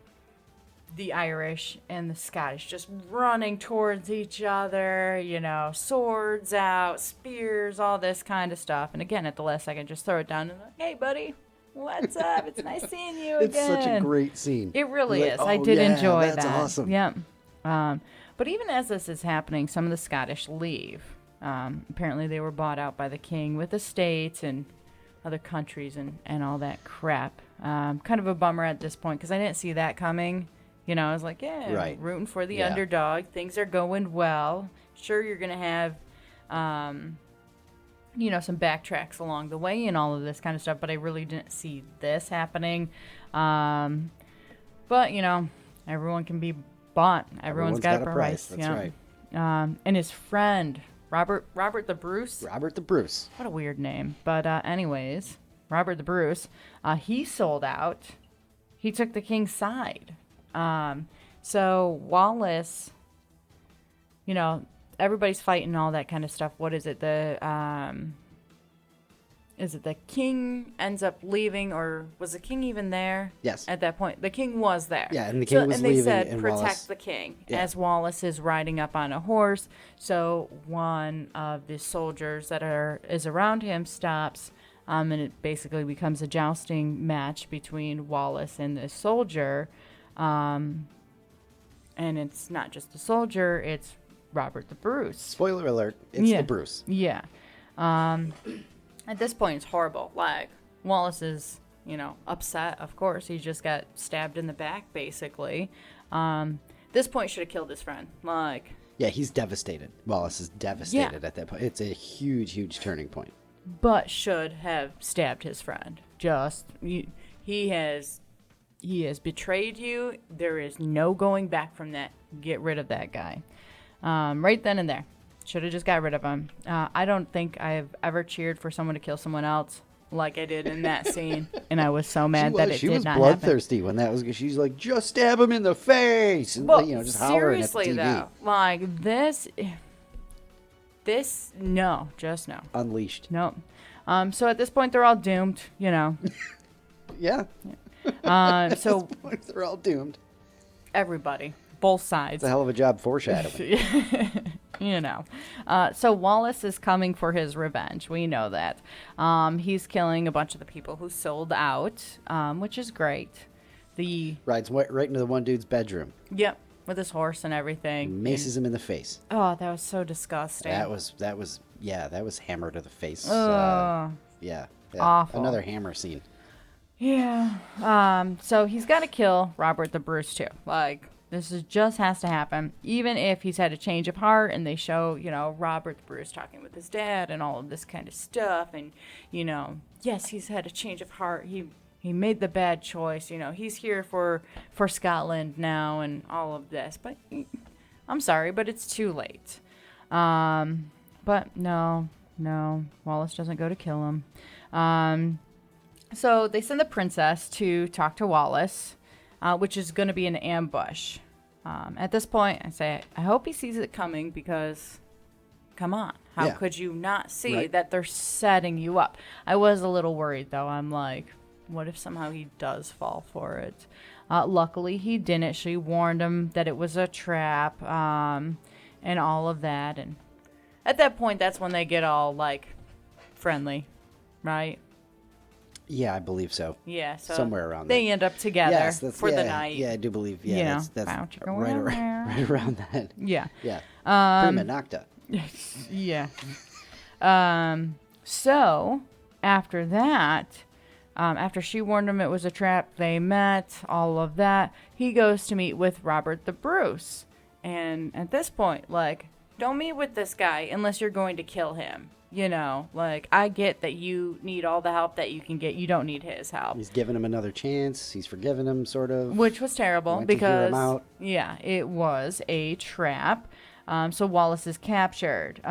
the Irish and the Scottish just running towards each other, swords out, spears, all this kind of stuff. And again, at the last second, just throw it down and like, hey, buddy, what's up? It's nice seeing you again. It's such a great scene. It really is. I did enjoy that. That's awesome. Yeah. But even as this is happening, some of the Scottish leave. Apparently they were bought out by the king with estates and other countries and all that crap. Kind of a bummer at this point because I didn't see that coming. I was like, yeah, rooting for the underdog. Things are going well. Sure, you're going to have, some backtracks along the way and all of this kind of stuff, but I really didn't see this happening. But, everyone can be bought. Everyone's got a price. That's right. And his friend, Robert the Bruce. Robert the Bruce. What a weird name. But anyways, Robert the Bruce, he sold out. He took the king's side. So Wallace, everybody's fighting all that kind of stuff. What is it? Is it the king ends up leaving, or was the king even there? Yes. At that point, the king was there. Yeah, and the king was leaving. And they said, and protect Wallace, the king, yeah. as Wallace is riding up on a horse. So one of the soldiers that is around him stops, and it basically becomes a jousting match between Wallace and this soldier. And it's not just the soldier, it's Robert the Bruce. Spoiler alert, it's the Bruce. Yeah. At this point, it's horrible. Like, Wallace is, upset, of course. He just got stabbed in the back, basically. This point should have killed his friend. Like... Yeah, he's devastated. Wallace is devastated at that point. It's a huge, huge turning point. But should have stabbed his friend. He has betrayed you. There is no going back from that. Get rid of that guy. Right then and there. Should have just got rid of him. I don't think I've ever cheered for someone to kill someone else like I did in that scene. And I was so mad that it did not happen. She was bloodthirsty when that was. She's like, just stab him in the face. And, well, just hollering at the TV. Seriously, though. Like, no. Just no. Unleashed. No. So at this point, they're all doomed, Yeah. So at this point, they're all doomed. Everybody. Both sides. It's a hell of a job foreshadowing. So Wallace is coming for his revenge. We know that. He's killing a bunch of the people who sold out, which is great. Rides right into the one dude's bedroom. Yep, with his horse and everything. Maces him in the face. Oh, that was so disgusting. That was hammer to the face. Yeah. Awful. Another hammer scene. Yeah. So he's got to kill Robert the Bruce too. Like, just has to happen. Even if he's had a change of heart and they show, Robert the Bruce talking with his dad and all of this kind of stuff. And, yes, he's had a change of heart. He made the bad choice. He's here for Scotland now and all of this. But I'm sorry, but it's too late. But no, Wallace doesn't go to kill him. So they send the princess to talk to Wallace, which is going to be an ambush. At this point, I say, I hope he sees it coming because, come on, how could you not see that they're setting you up? I was a little worried, though. I'm like, what if somehow he does fall for it? Luckily, he didn't. She warned him that it was a trap and all of that. And at that point, that's when they get all, friendly, right? Yeah, I believe so. Yeah, so somewhere around they end up together for the night. Yeah, I do believe. Yeah, that's right around that. Yeah. Yeah. Prima nocta. Yeah. So after that, after she warned him it was a trap, they met, all of that. He goes to meet with Robert the Bruce, and at this point, don't meet with this guy unless you're going to kill him. I get that you need all the help that you can get. You don't need his help. He's giving him another chance. He's forgiven him, sort of. Which was terrible because, it was a trap. So Wallace is captured.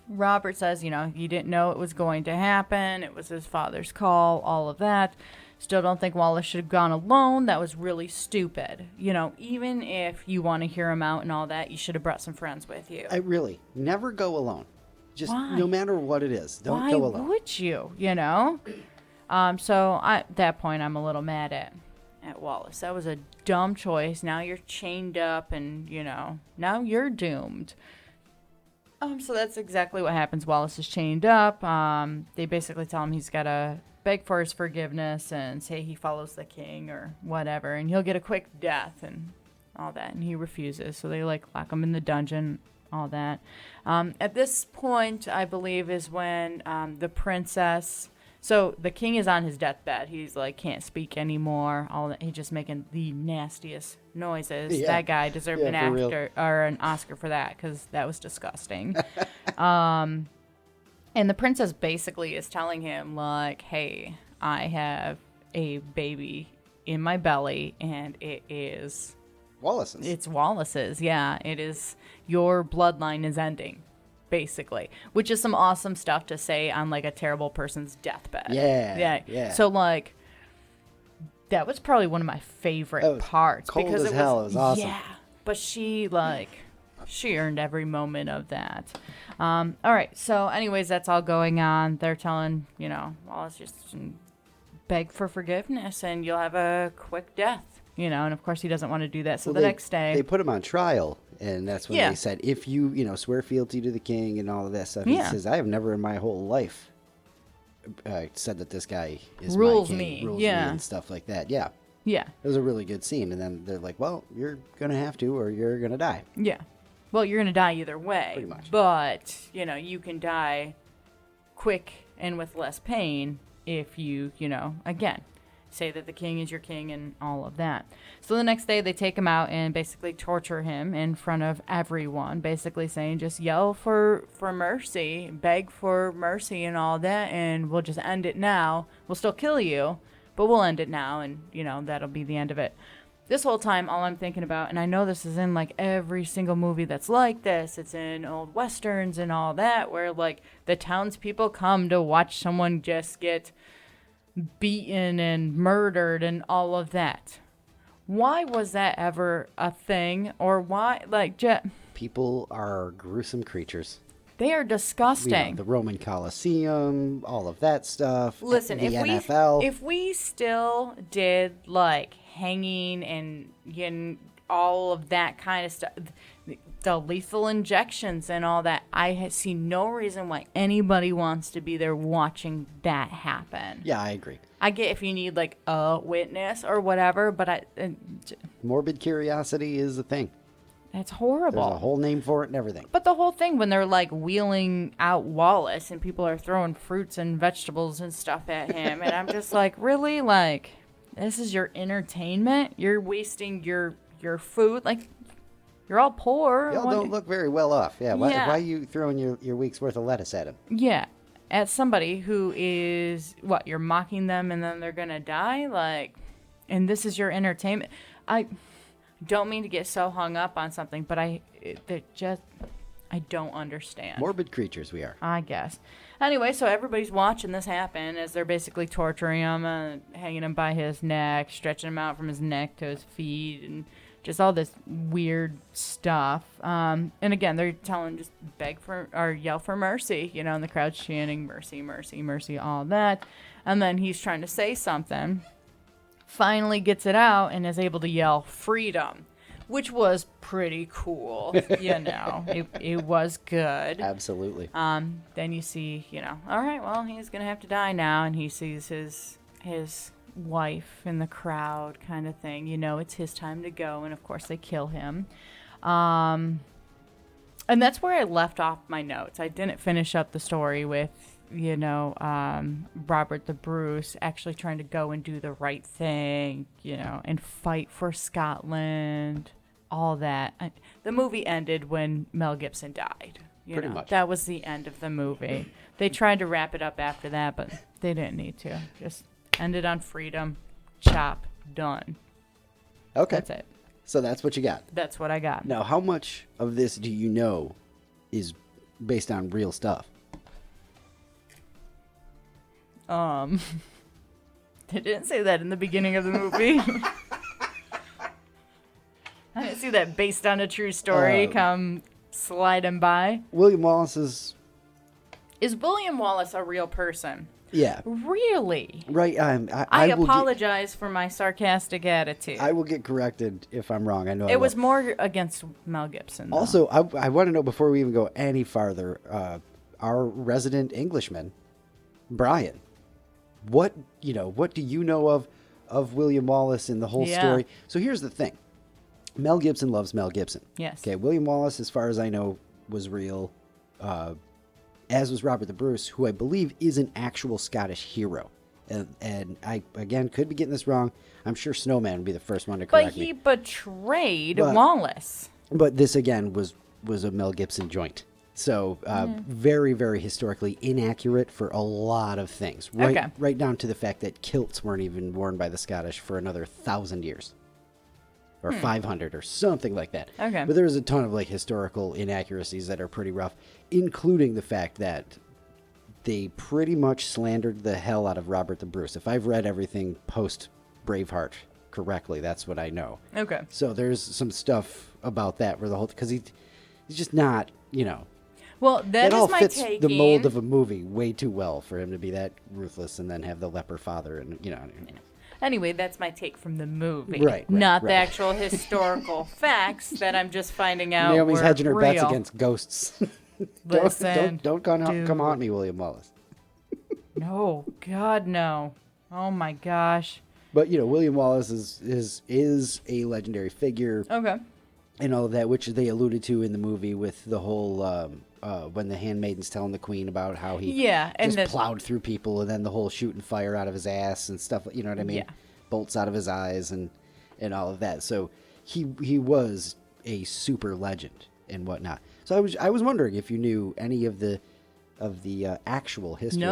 Robert says, you didn't know it was going to happen. It was his father's call, all of that. Still don't think Wallace should have gone alone. That was really stupid. Even if you want to hear him out and all that, you should have brought some friends with you. I really never go alone. Just Why? No matter what it is, don't go alone. Why would you, So at that point, I'm a little mad at Wallace. That was a dumb choice. Now you're chained up and, now you're doomed. So that's exactly what happens. Wallace is chained up. They basically tell him he's got to beg for his forgiveness and say he follows the king or whatever, and he'll get a quick death and all that. And he refuses. So they lock him in the dungeon, all that. At this point, I believe, is when the princess. So the king is on his deathbed. He's can't speak anymore. All that. He's just making the nastiest noises. Yeah. That guy deserved an actor or an Oscar for that because that was disgusting. And the princess basically is telling him hey, I have a baby in my belly, and it is Wallace's. It's Wallace's. Yeah, it is. Your bloodline is ending. Basically, which is some awesome stuff to say on a terrible person's deathbed. Yeah. So that was probably one of my favorite parts cold because as hell. It was awesome. Yeah, but she earned every moment of that. All right. So, anyways, that's all going on. They're telling Wallace just beg for forgiveness and you'll have a quick death. And of course he doesn't want to do that. So the next day they put him on trial, and that's when they said, if you swear fealty to the king and all of that stuff. He says, I have never in my whole life said that this guy is rules my king, me. rules me and stuff like that. Yeah. Yeah. It was a really good scene. And then they're like, well, you're going to have to, or you're going to die. Yeah. Well, you're going to die either way. Pretty much. But, you can die quick and with less pain if you, again, say that the king is your king and all of that. So the next day they take him out and basically torture him in front of everyone, basically saying just yell for mercy, beg for mercy and all that, and we'll just end it now. We'll still kill you, but we'll end it now, and, that'll be the end of it. This whole time, all I'm thinking about, and I know this is in, every single movie that's like this, it's in old westerns and all that, where, the townspeople come to watch someone just get beaten and murdered and all of that. Why was that ever a thing? Or why, people are gruesome creatures. They are disgusting. The Roman Colosseum, all of that stuff. Listen, the NFL. If we still did hanging and all of that kind of stuff, the lethal injections and all that, I see no reason why anybody wants to be there watching that happen. Yeah, I agree. I get if you need a witness or whatever, but morbid curiosity is a thing. That's horrible. There's a whole name for it and everything. But the whole thing when they're wheeling out Wallace and people are throwing fruits and vegetables and stuff at him, and I'm just really, this is your entertainment? You're wasting your food? You're all poor. Y'all don't look very well off. Yeah. Why are you throwing your week's worth of lettuce at him? Yeah. At somebody who is, you're mocking them and then they're going to die? And this is your entertainment? I don't mean to get so hung up on something, but I don't understand. Morbid creatures we are. I guess. Anyway, so everybody's watching this happen as they're basically torturing him and hanging him by his neck, stretching him out from his neck to his feet, and just all this weird stuff. And again, they're telling just beg for or yell for mercy, and the crowd's chanting mercy, mercy, mercy, all that. And then he's trying to say something, finally gets it out and is able to yell freedom, which was pretty cool. It was good. Absolutely. Then you see, all right, well, he's going to have to die now. And he sees his wife in the crowd kind of thing. It's his time to go. And, of course, they kill him. And that's where I left off my notes. I didn't finish up the story with, Robert the Bruce actually trying to go and do the right thing, and fight for Scotland, all that. The movie ended when Mel Gibson died. Pretty much. That was the end of the movie. They tried to wrap it up after that, but they didn't need to. Just ended on freedom, chop, done. Okay. That's it. So that's what you got. That's what I got. Now, how much of this do you know is based on real stuff. They didn't say that in the beginning of the movie. I didn't see that based on a true story come sliding by. William Wallace is William Wallace a real person? Yeah. Really? Right. I apologize for my sarcastic attitude. I will get corrected if I'm wrong. I know it was more against Mel Gibson. Though. Also, I want to know before we even go any farther, our resident Englishman, Brian, what do you know of William Wallace and the whole story? So here's the thing. Mel Gibson loves Mel Gibson. Yes. Okay. William Wallace, as far as I know, was real. As was Robert the Bruce, who I believe is an actual Scottish hero. And I, again, could be getting this wrong. I'm sure Snowman would be the first one to correct me. But he betrayed Wallace. But this, again, was a Mel Gibson joint. So very, very historically inaccurate for a lot of things. Right down to the fact that kilts weren't even worn by the Scottish for another 1,000 years. Or 500 or something like that. Okay. But there's a ton of historical inaccuracies that are pretty rough, including the fact that they pretty much slandered the hell out of Robert the Bruce. If I've read everything post Braveheart correctly, that's what I know. Okay. So there's some stuff about that where because he's just not, Well, that all is my fits taking. the mold of a movie way too well for him to be that ruthless and then have the leper father and Anyway, that's my take from the movie. Right. Not the actual historical facts that I'm just finding out. Naomi's were hedging her real. bets against ghosts. Listen, don't come haunt me, William Wallace. No, God, no. Oh my gosh. But William Wallace is a legendary figure. Okay. And all of that, which they alluded to in the movie with the whole when the handmaidens telling the queen about how he just plowed through people, and then the whole shooting fire out of his ass and stuff. You know what I mean? Yeah. Bolts out of his eyes and all of that. So he was a super legend and whatnot. So I was wondering if you knew any of the actual history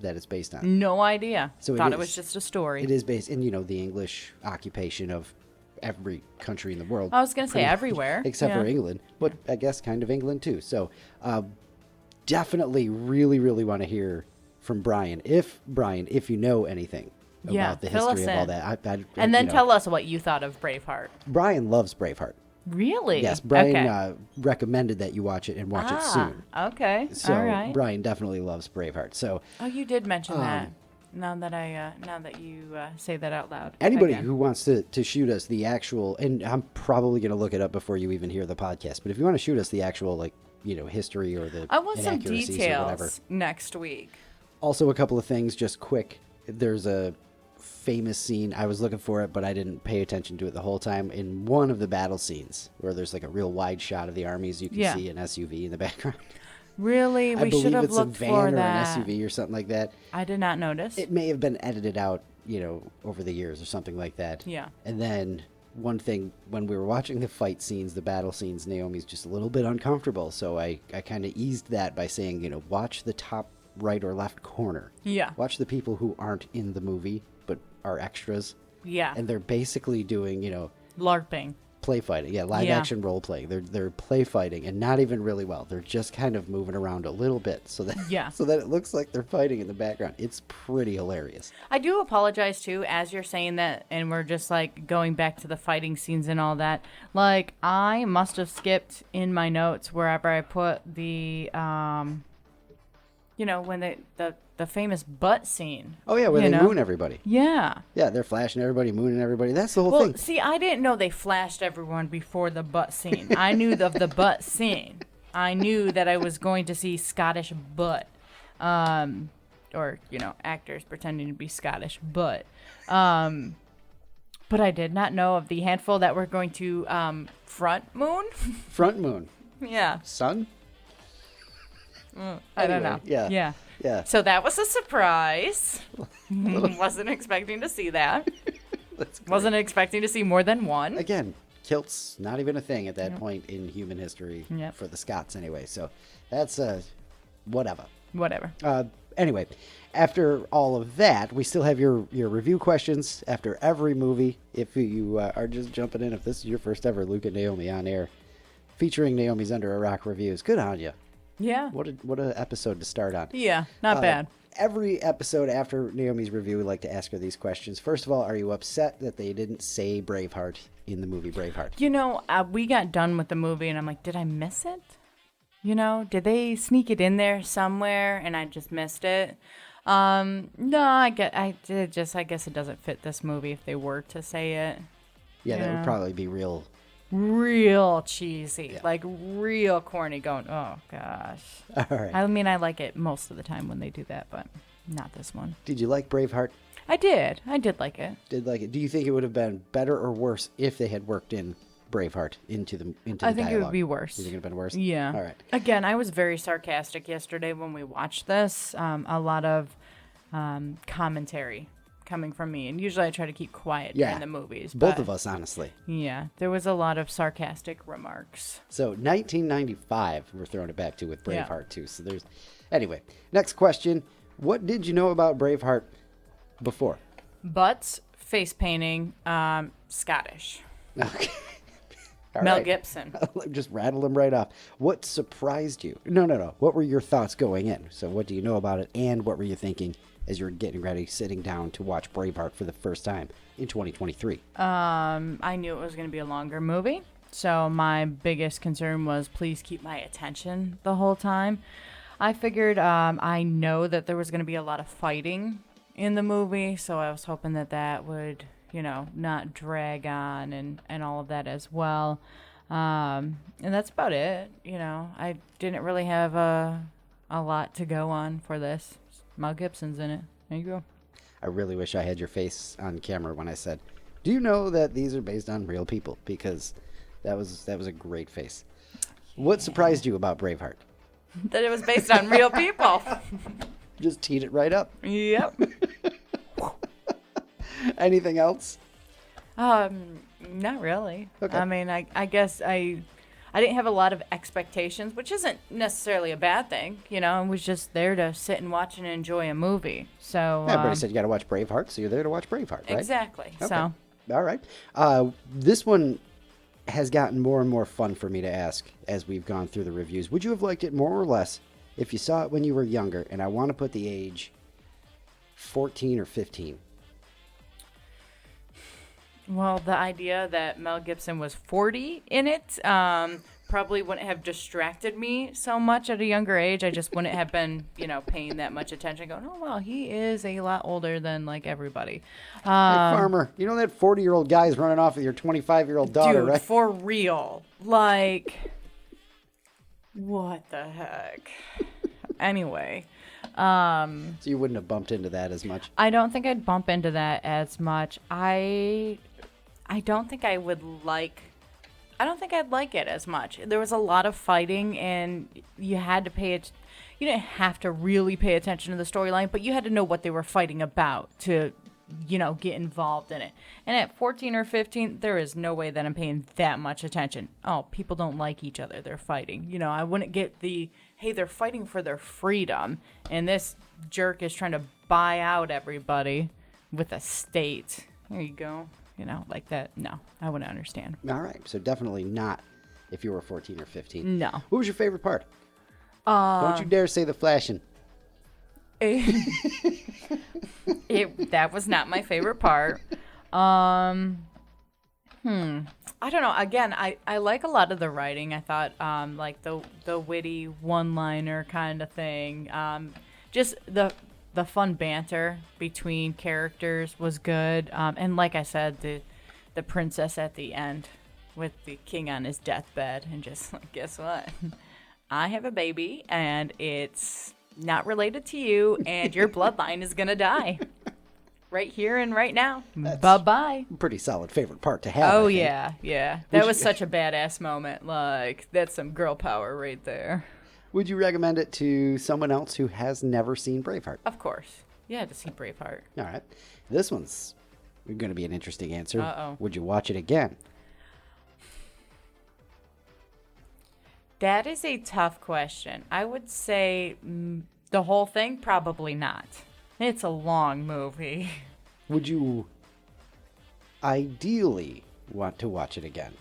that it's based on. No idea. So Thought it was just a story. It is based in the English occupation of every country in the world. I was going to say everywhere. Except for England, but I guess kind of England too. So definitely really, really want to hear from Brian. If you know anything about the history of all that. And then tell us what you thought of Braveheart. Brian loves Braveheart. Really? Yes, Brian recommended that you watch it and watch it soon. Okay. So all right. Brian definitely loves Braveheart. So you did mention that. Now that you say that out loud. Anybody who wants to shoot us the actual, and I'm probably going to look it up before you even hear the podcast, but if you want to shoot us the actual, history or the I want some inaccuracies details or whatever. next week. Also, a couple of things, just quick. There's a famous scene. I was looking for it, but I didn't pay attention to it the whole time. In one of the battle scenes, where there's a real wide shot of the armies, you can see an SUV in the background. Really? We should have looked for that. I believe it's a van or an SUV or something like that. I did not notice. It may have been edited out, over the years or something like that. Yeah. And then one thing, when we were watching the fight scenes, the battle scenes, Naomi's just a little bit uncomfortable. So I kind of eased that by saying, watch the top right or left corner. Yeah. Watch the people who aren't in the movie, but are extras. Yeah. And they're basically doing, LARPing. Play fighting, live action role playing. They're play fighting, and not even really well. They're just kind of moving around a little bit, so that it looks like they're fighting in the background. It's pretty hilarious. I do apologize too, as you're saying that, and we're just going back to the fighting scenes and all that. I must have skipped in my notes wherever I put the, when the famous butt scene. Oh yeah, where they moon everybody. Yeah. Yeah, they're flashing everybody, mooning everybody. That's the whole thing. See, I didn't know they flashed everyone before the butt scene. I knew of the butt scene. I knew that I was going to see Scottish butt, or actors pretending to be Scottish butt. But I did not know of the handful that were going to front moon. Front moon. Yeah. Sun. I don't know. Yeah. So that was a surprise. Wasn't expecting to see that. Wasn't expecting to see more than one. Again, kilts not even a thing at that point in human history for the Scots anyway. So that's whatever. Anyway, after all of that, we still have your review questions after every movie. If you are just jumping in, if this is your first ever Luke and Naomi on air, featuring Naomi's Under a Rock reviews, good on you. Yeah. What a episode to start on. Yeah, not bad. Every episode after Naomi's review, we like to ask her these questions. First of all, are you upset that they didn't say Braveheart in the movie Braveheart? You know, we got done with the movie, and I'm like, did I miss it? You know, did they sneak it in there somewhere, and I just missed it? No, I guess it doesn't fit this movie if they were to say it. Yeah, that would probably be real cheesy, yeah. Like real corny. Going, oh gosh. All right. I mean, I like it most of the time when they do that, but not this one. Did you like Braveheart? I did like it. Do you think it would have been better or worse if they had worked in Braveheart into the dialogue? I think it would be worse. You think it would have been worse? Yeah. All right. Again, I was very sarcastic yesterday when we watched this. A lot of commentary coming from me, and usually I try to keep quiet during the movies. Both of us, honestly. Yeah, there was a lot of sarcastic remarks. So 1995, we're throwing it back to with Braveheart too. So anyway. Next question: what did you know about Braveheart before? Butts, face painting, Scottish. Okay. Mel Gibson. Just rattle them right off. What surprised you? No. What were your thoughts going in? So what do you know about it, and what were you thinking as you were getting ready, sitting down to watch Braveheart for the first time in 2023? I knew it was going to be a longer movie, so my biggest concern was please keep my attention the whole time. I figured I know that there was going to be a lot of fighting in the movie, so I was hoping that would, not drag on and all of that as well. And that's about it. I didn't really have a lot to go on for this. Mel Gibson's in it. There you go. I really wish I had your face on camera when I said, do you know that these are based on real people? Because that was a great face. What surprised you about Braveheart? That it was based on real people. Just teed it right up. Yep. Anything else? Not really. Okay. I mean, I guess I didn't have a lot of expectations, which isn't necessarily a bad thing. I was just there to sit and watch and enjoy a movie. So everybody said you got to watch Braveheart, so you're there to watch Braveheart, right? Exactly. Okay. So all right. This one has gotten more and more fun for me to ask as we've gone through the reviews. Would you have liked it more or less if you saw it when you were younger? And I want to put the age 14 or 15. Well, the idea that Mel Gibson was 40 in it probably wouldn't have distracted me so much at a younger age. I just wouldn't have been, paying that much attention, going, oh, well, he is a lot older than, everybody. Hey, Farmer, you know that 40-year-old guy's running off with your 25-year-old daughter, dude, right? For real. What the heck? Anyway. So you wouldn't have bumped into that as much? I don't think I'd bump into that as much. I don't think I would I don't think I'd like it as much. There was a lot of fighting, and you had to you didn't have to really pay attention to the storyline, but you had to know what they were fighting about to, get involved in it. And at 14 or 15, there is no way that I'm paying that much attention. Oh, people don't like each other. They're fighting. I wouldn't get hey, they're fighting for their freedom, and this jerk is trying to buy out everybody with a state. There you go. Like that. No, I wouldn't understand. All right. So definitely not if you were 14 or 15. No. What was your favorite part? Don't you dare say the flashing. That was not my favorite part. I don't know. Again, I like a lot of the writing. I thought like the witty one-liner kind of thing. Just the fun banter between characters was good. And like I said, the princess at the end with the king on his deathbed and just like, guess what? I have a baby and it's not related to you and your bloodline is going to die. Right here and right now. Bye-bye. Pretty solid favorite part to have. Oh, yeah. That was such a badass moment. That's some girl power right there. Would you recommend it to someone else who has never seen Braveheart? Of course. Yeah, to see Braveheart. All right. This one's going to be an interesting answer. Uh-oh. Would you watch it again? That is a tough question. I would say the whole thing, probably not. It's a long movie. Would you ideally want to watch it again?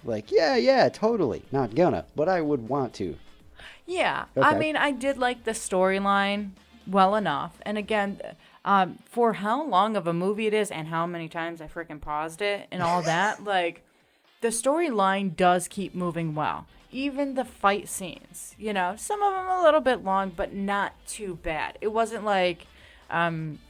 Yeah, totally. Not gonna, but I would want to. Yeah. Okay. I mean, I did like the storyline well enough. And again, for how long of a movie it is and how many times I freaking paused it and all that, like, the storyline does keep moving well. Even the fight scenes, you know, some of them a little bit long, but not too bad. It wasn't like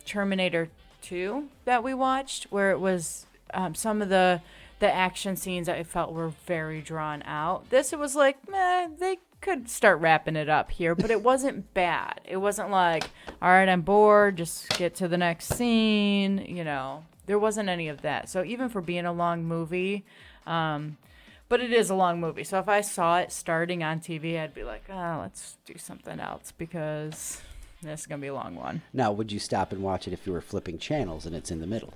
Terminator 2 that we watched, where it was some of the action scenes I felt were very drawn out. It was like, they could start wrapping it up here, but it wasn't bad. It wasn't like, all right, I'm bored, just get to the next scene, you know. There wasn't any of that. So even for being a long movie, but it is a long movie. So if I saw it starting on TV, I'd be like, let's do something else because this is going to be a long one. Now, would you stop and watch it if you were flipping channels and it's in the middle?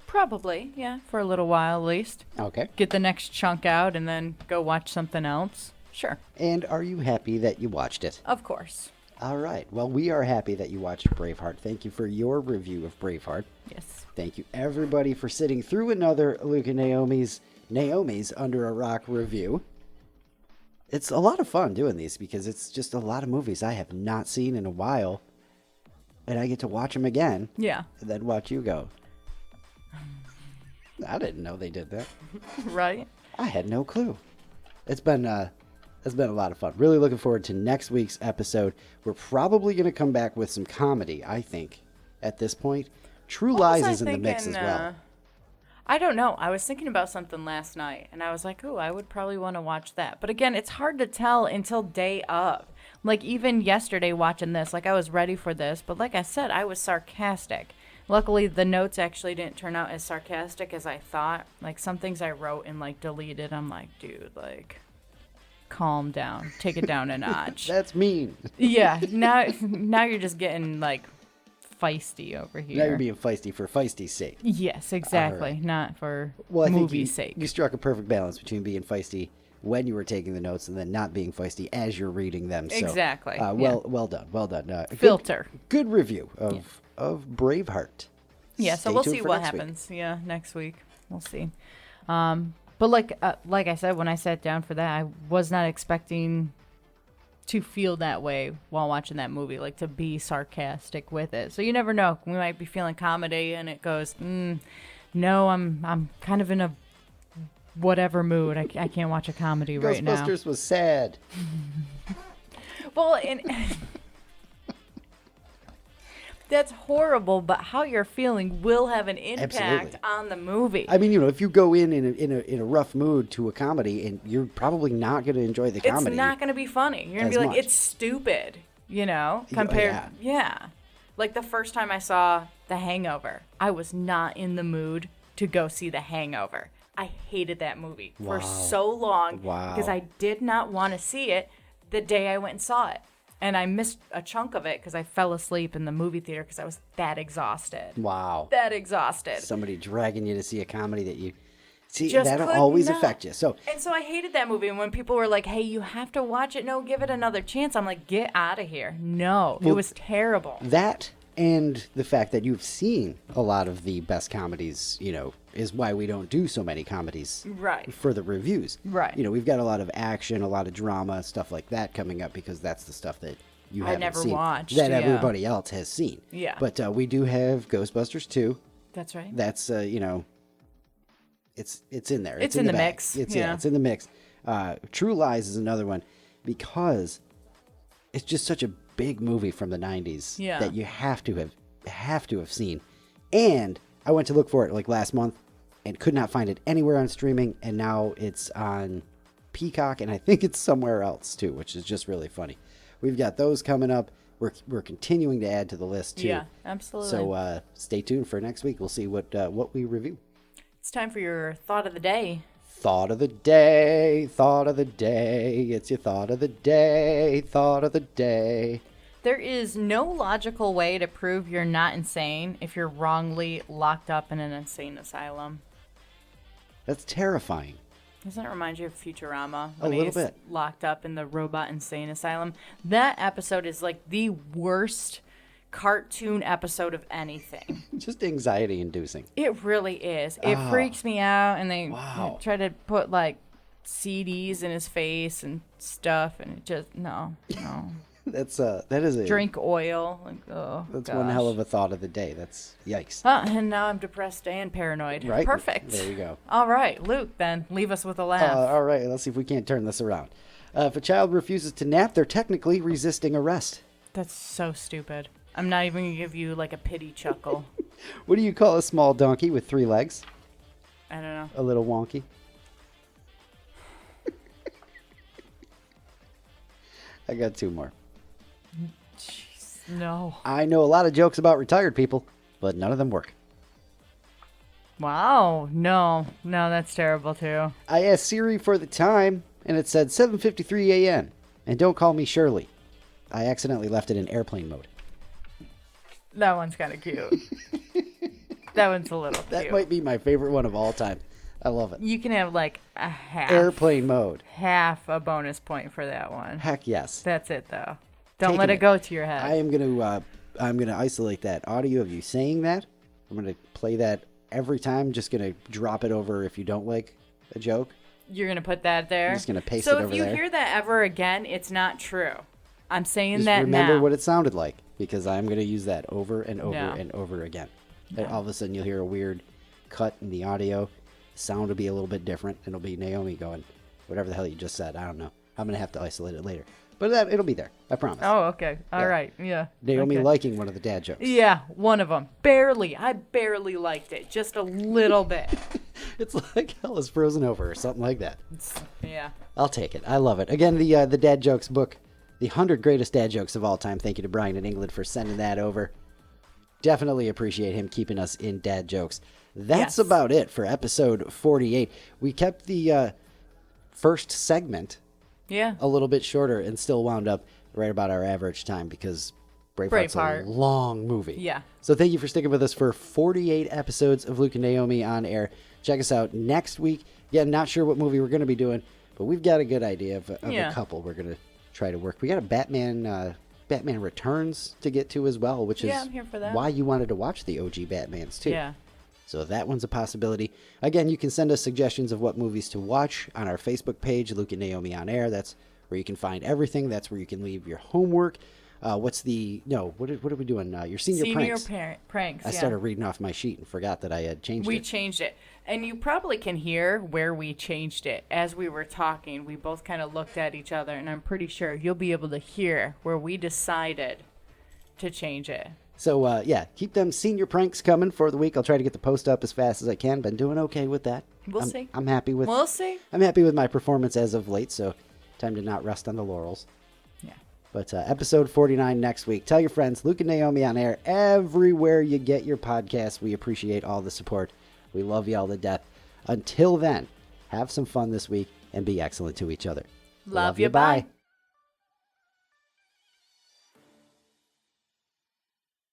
Probably, yeah, for a little while at least. Okay. Get the next chunk out and then go watch something else. Sure. And are you happy that you watched it? Of course. All right. Well, we are happy that you watched Braveheart. Thank you for your review of Braveheart. Yes. Thank you, everybody, for sitting through another Luke and Naomi's Under a Rock review. It's a lot of fun doing these because it's just a lot of movies I have not seen in a while, and I get to watch them again. Yeah. And then watch you go. I didn't know they did that. Right? I had no clue. It's been a lot of fun. Really looking forward to next week's episode. We're probably going to come back with some comedy, I think, at this point. True Lies is in the mix as well. I don't know. I was thinking about something last night, and I was like, I would probably want to watch that. But again, it's hard to tell until day of. Like, even yesterday watching this, like, I was ready for this. But like I said, I was sarcastic. Luckily, the notes actually didn't turn out as sarcastic as I thought. Like, some things I wrote and, like, deleted. I'm like, dude, like, calm down. Take it down a notch. That's mean. Yeah. Now you're just getting, like, feisty over here. Now you're being feisty for feisty's sake. Yes, exactly. Right. Not for I movie's sake. You struck a perfect balance between being feisty when you were taking the notes and then not being feisty as you're reading them. So, exactly. Well done. Well done. Filter. Good review of Braveheart. Yeah, so we'll see what happens. Yeah, next week. We'll see. But like I said, when I sat down for that, I was not expecting to feel that way while watching that movie, like to be sarcastic with it. So you never know. We might be feeling comedy and it goes, no, I'm kind of in a whatever mood. I can't watch a comedy right now. Ghostbusters was sad. Well, that's horrible, but how you're feeling will have an impact on the movie. I mean, if you go in a rough mood to a comedy, and you're probably not going to enjoy the comedy. It's not going to be funny. You're going to be like, it's stupid, compared. Yeah. Like the first time I saw The Hangover, I was not in the mood to go see The Hangover. I hated that movie for so long because I did not want to see it the day I went and saw it. And I missed a chunk of it because I fell asleep in the movie theater because I was that exhausted. Wow. That exhausted. Somebody dragging you to see a comedy that you... See, just that'll always affect you. And so I hated that movie. And when people were like, hey, you have to watch it. No, give it another chance. I'm like, get out of here. No, it was terrible. That and the fact that you've seen a lot of the best comedies, is why we don't do so many comedies for the reviews. Right. We've got a lot of action, a lot of drama, stuff like that coming up because that's the stuff that you haven't seen. Watched. That everybody else has seen. Yeah. But we do have Ghostbusters 2. That's right. That's, it's in there. It's in the mix. It's in the mix. True Lies is another one because it's just such a big movie from the 90s that you have to have seen. And I went to look for it like last month and could not find it anywhere on streaming, and now it's on Peacock, and I think it's somewhere else too, which is just really funny. We've got those coming up. We're continuing to add to the list too. Yeah, absolutely. So stay tuned for next week. We'll see what we review. It's time for your thought of the day. Thought of the day, thought of the day. It's your thought of the day, thought of the day. There is no logical way to prove you're not insane if you're wrongly locked up in an insane asylum. That's terrifying. Doesn't it remind you of Futurama? A little bit. Locked up in the robot insane asylum. That episode is like the worst cartoon episode of anything. Just anxiety inducing. It really is. It freaks me out, and they try to put like CDs in his face and stuff, and it just no. that is a drink oil. Like, oh, that's gosh. One hell of a thought of the day. That's yikes. And now I'm depressed and paranoid. Right. Perfect. There you go. All right, Luke. Then leave us with a laugh. All right. Let's see if we can't turn this around. If a child refuses to nap, they're technically resisting arrest. That's so stupid. I'm not even gonna give you like a pity chuckle. What do you call a small donkey with 3 legs? I don't know. A little wonky. I got 2 more. Jeez, no. I know a lot of jokes about retired people, but none of them work. Wow. No, that's terrible too. I asked Siri for the time, and it said 7:53 a.m. And don't call me Shirley. I accidentally left it in airplane mode. That one's kind of cute. That one's a little cute. That might be my favorite one of all time. I love it. You can have like a half. Airplane mode. Half a bonus point for that one. Heck yes. That's it though. Don't let it go to your head. I am gonna isolate that audio of you saying that. I'm gonna play that every time. Just gonna drop it over if you don't like a joke. You're gonna put that there. I'm just gonna paste it over there. So if you hear that ever again, it's not true. I'm saying just that remember now. what it sounded like, because I'm gonna use that over and over and over again. And all of a sudden you'll hear a weird cut in the audio. The sound will be a little bit different. It'll be Naomi going, whatever the hell you just said. I don't know. I'm gonna have to isolate it later. But it'll be there. I promise. Oh, okay. All right. Yeah. Naomi okay. liking one of the dad jokes. Yeah, one of them. Barely. I barely liked it. Just a little bit. It's like hell is frozen over or something like that. Yeah. I'll take it. I love it. Again, the dad jokes book, the 100 greatest dad jokes of all time. Thank you to Brian in England for sending that over. Definitely appreciate him keeping us in dad jokes. That's about it for episode 48. We kept the first segment a little bit shorter and still wound up right about our average time because Braveheart's a long movie. Yeah. So thank you for sticking with us for 48 episodes of Luke and Naomi on air. Check us out next week. Yeah, not sure what movie we're going to be doing, but we've got a good idea of a couple we're going to try to work. We got a Batman Returns to get to as well, which is I'm here for that. why you wanted to watch the OG Batmans too. Yeah. So that one's a possibility. Again, you can send us suggestions of what movies to watch on our Facebook page, Luke and Naomi on Air. That's where you can find everything. That's where you can leave your homework. What are we doing? Your senior pranks. Pranks. I started reading off my sheet and forgot that I had changed it. We changed it. And you probably can hear where we changed it. As we were talking, we both kind of looked at each other, and I'm pretty sure you'll be able to hear where we decided to change it. So, keep them senior pranks coming for the week. I'll try to get the post up as fast as I can. Been doing okay with that. We'll see. I'm happy with We'll see. I'm happy with my performance as of late, so time to not rest on the laurels. Yeah. But episode 49 next week. Tell your friends, Luke and Naomi on air everywhere you get your podcasts. We appreciate all the support. We love y'all to death. Until then, have some fun this week and be excellent to each other. Love you. Bye.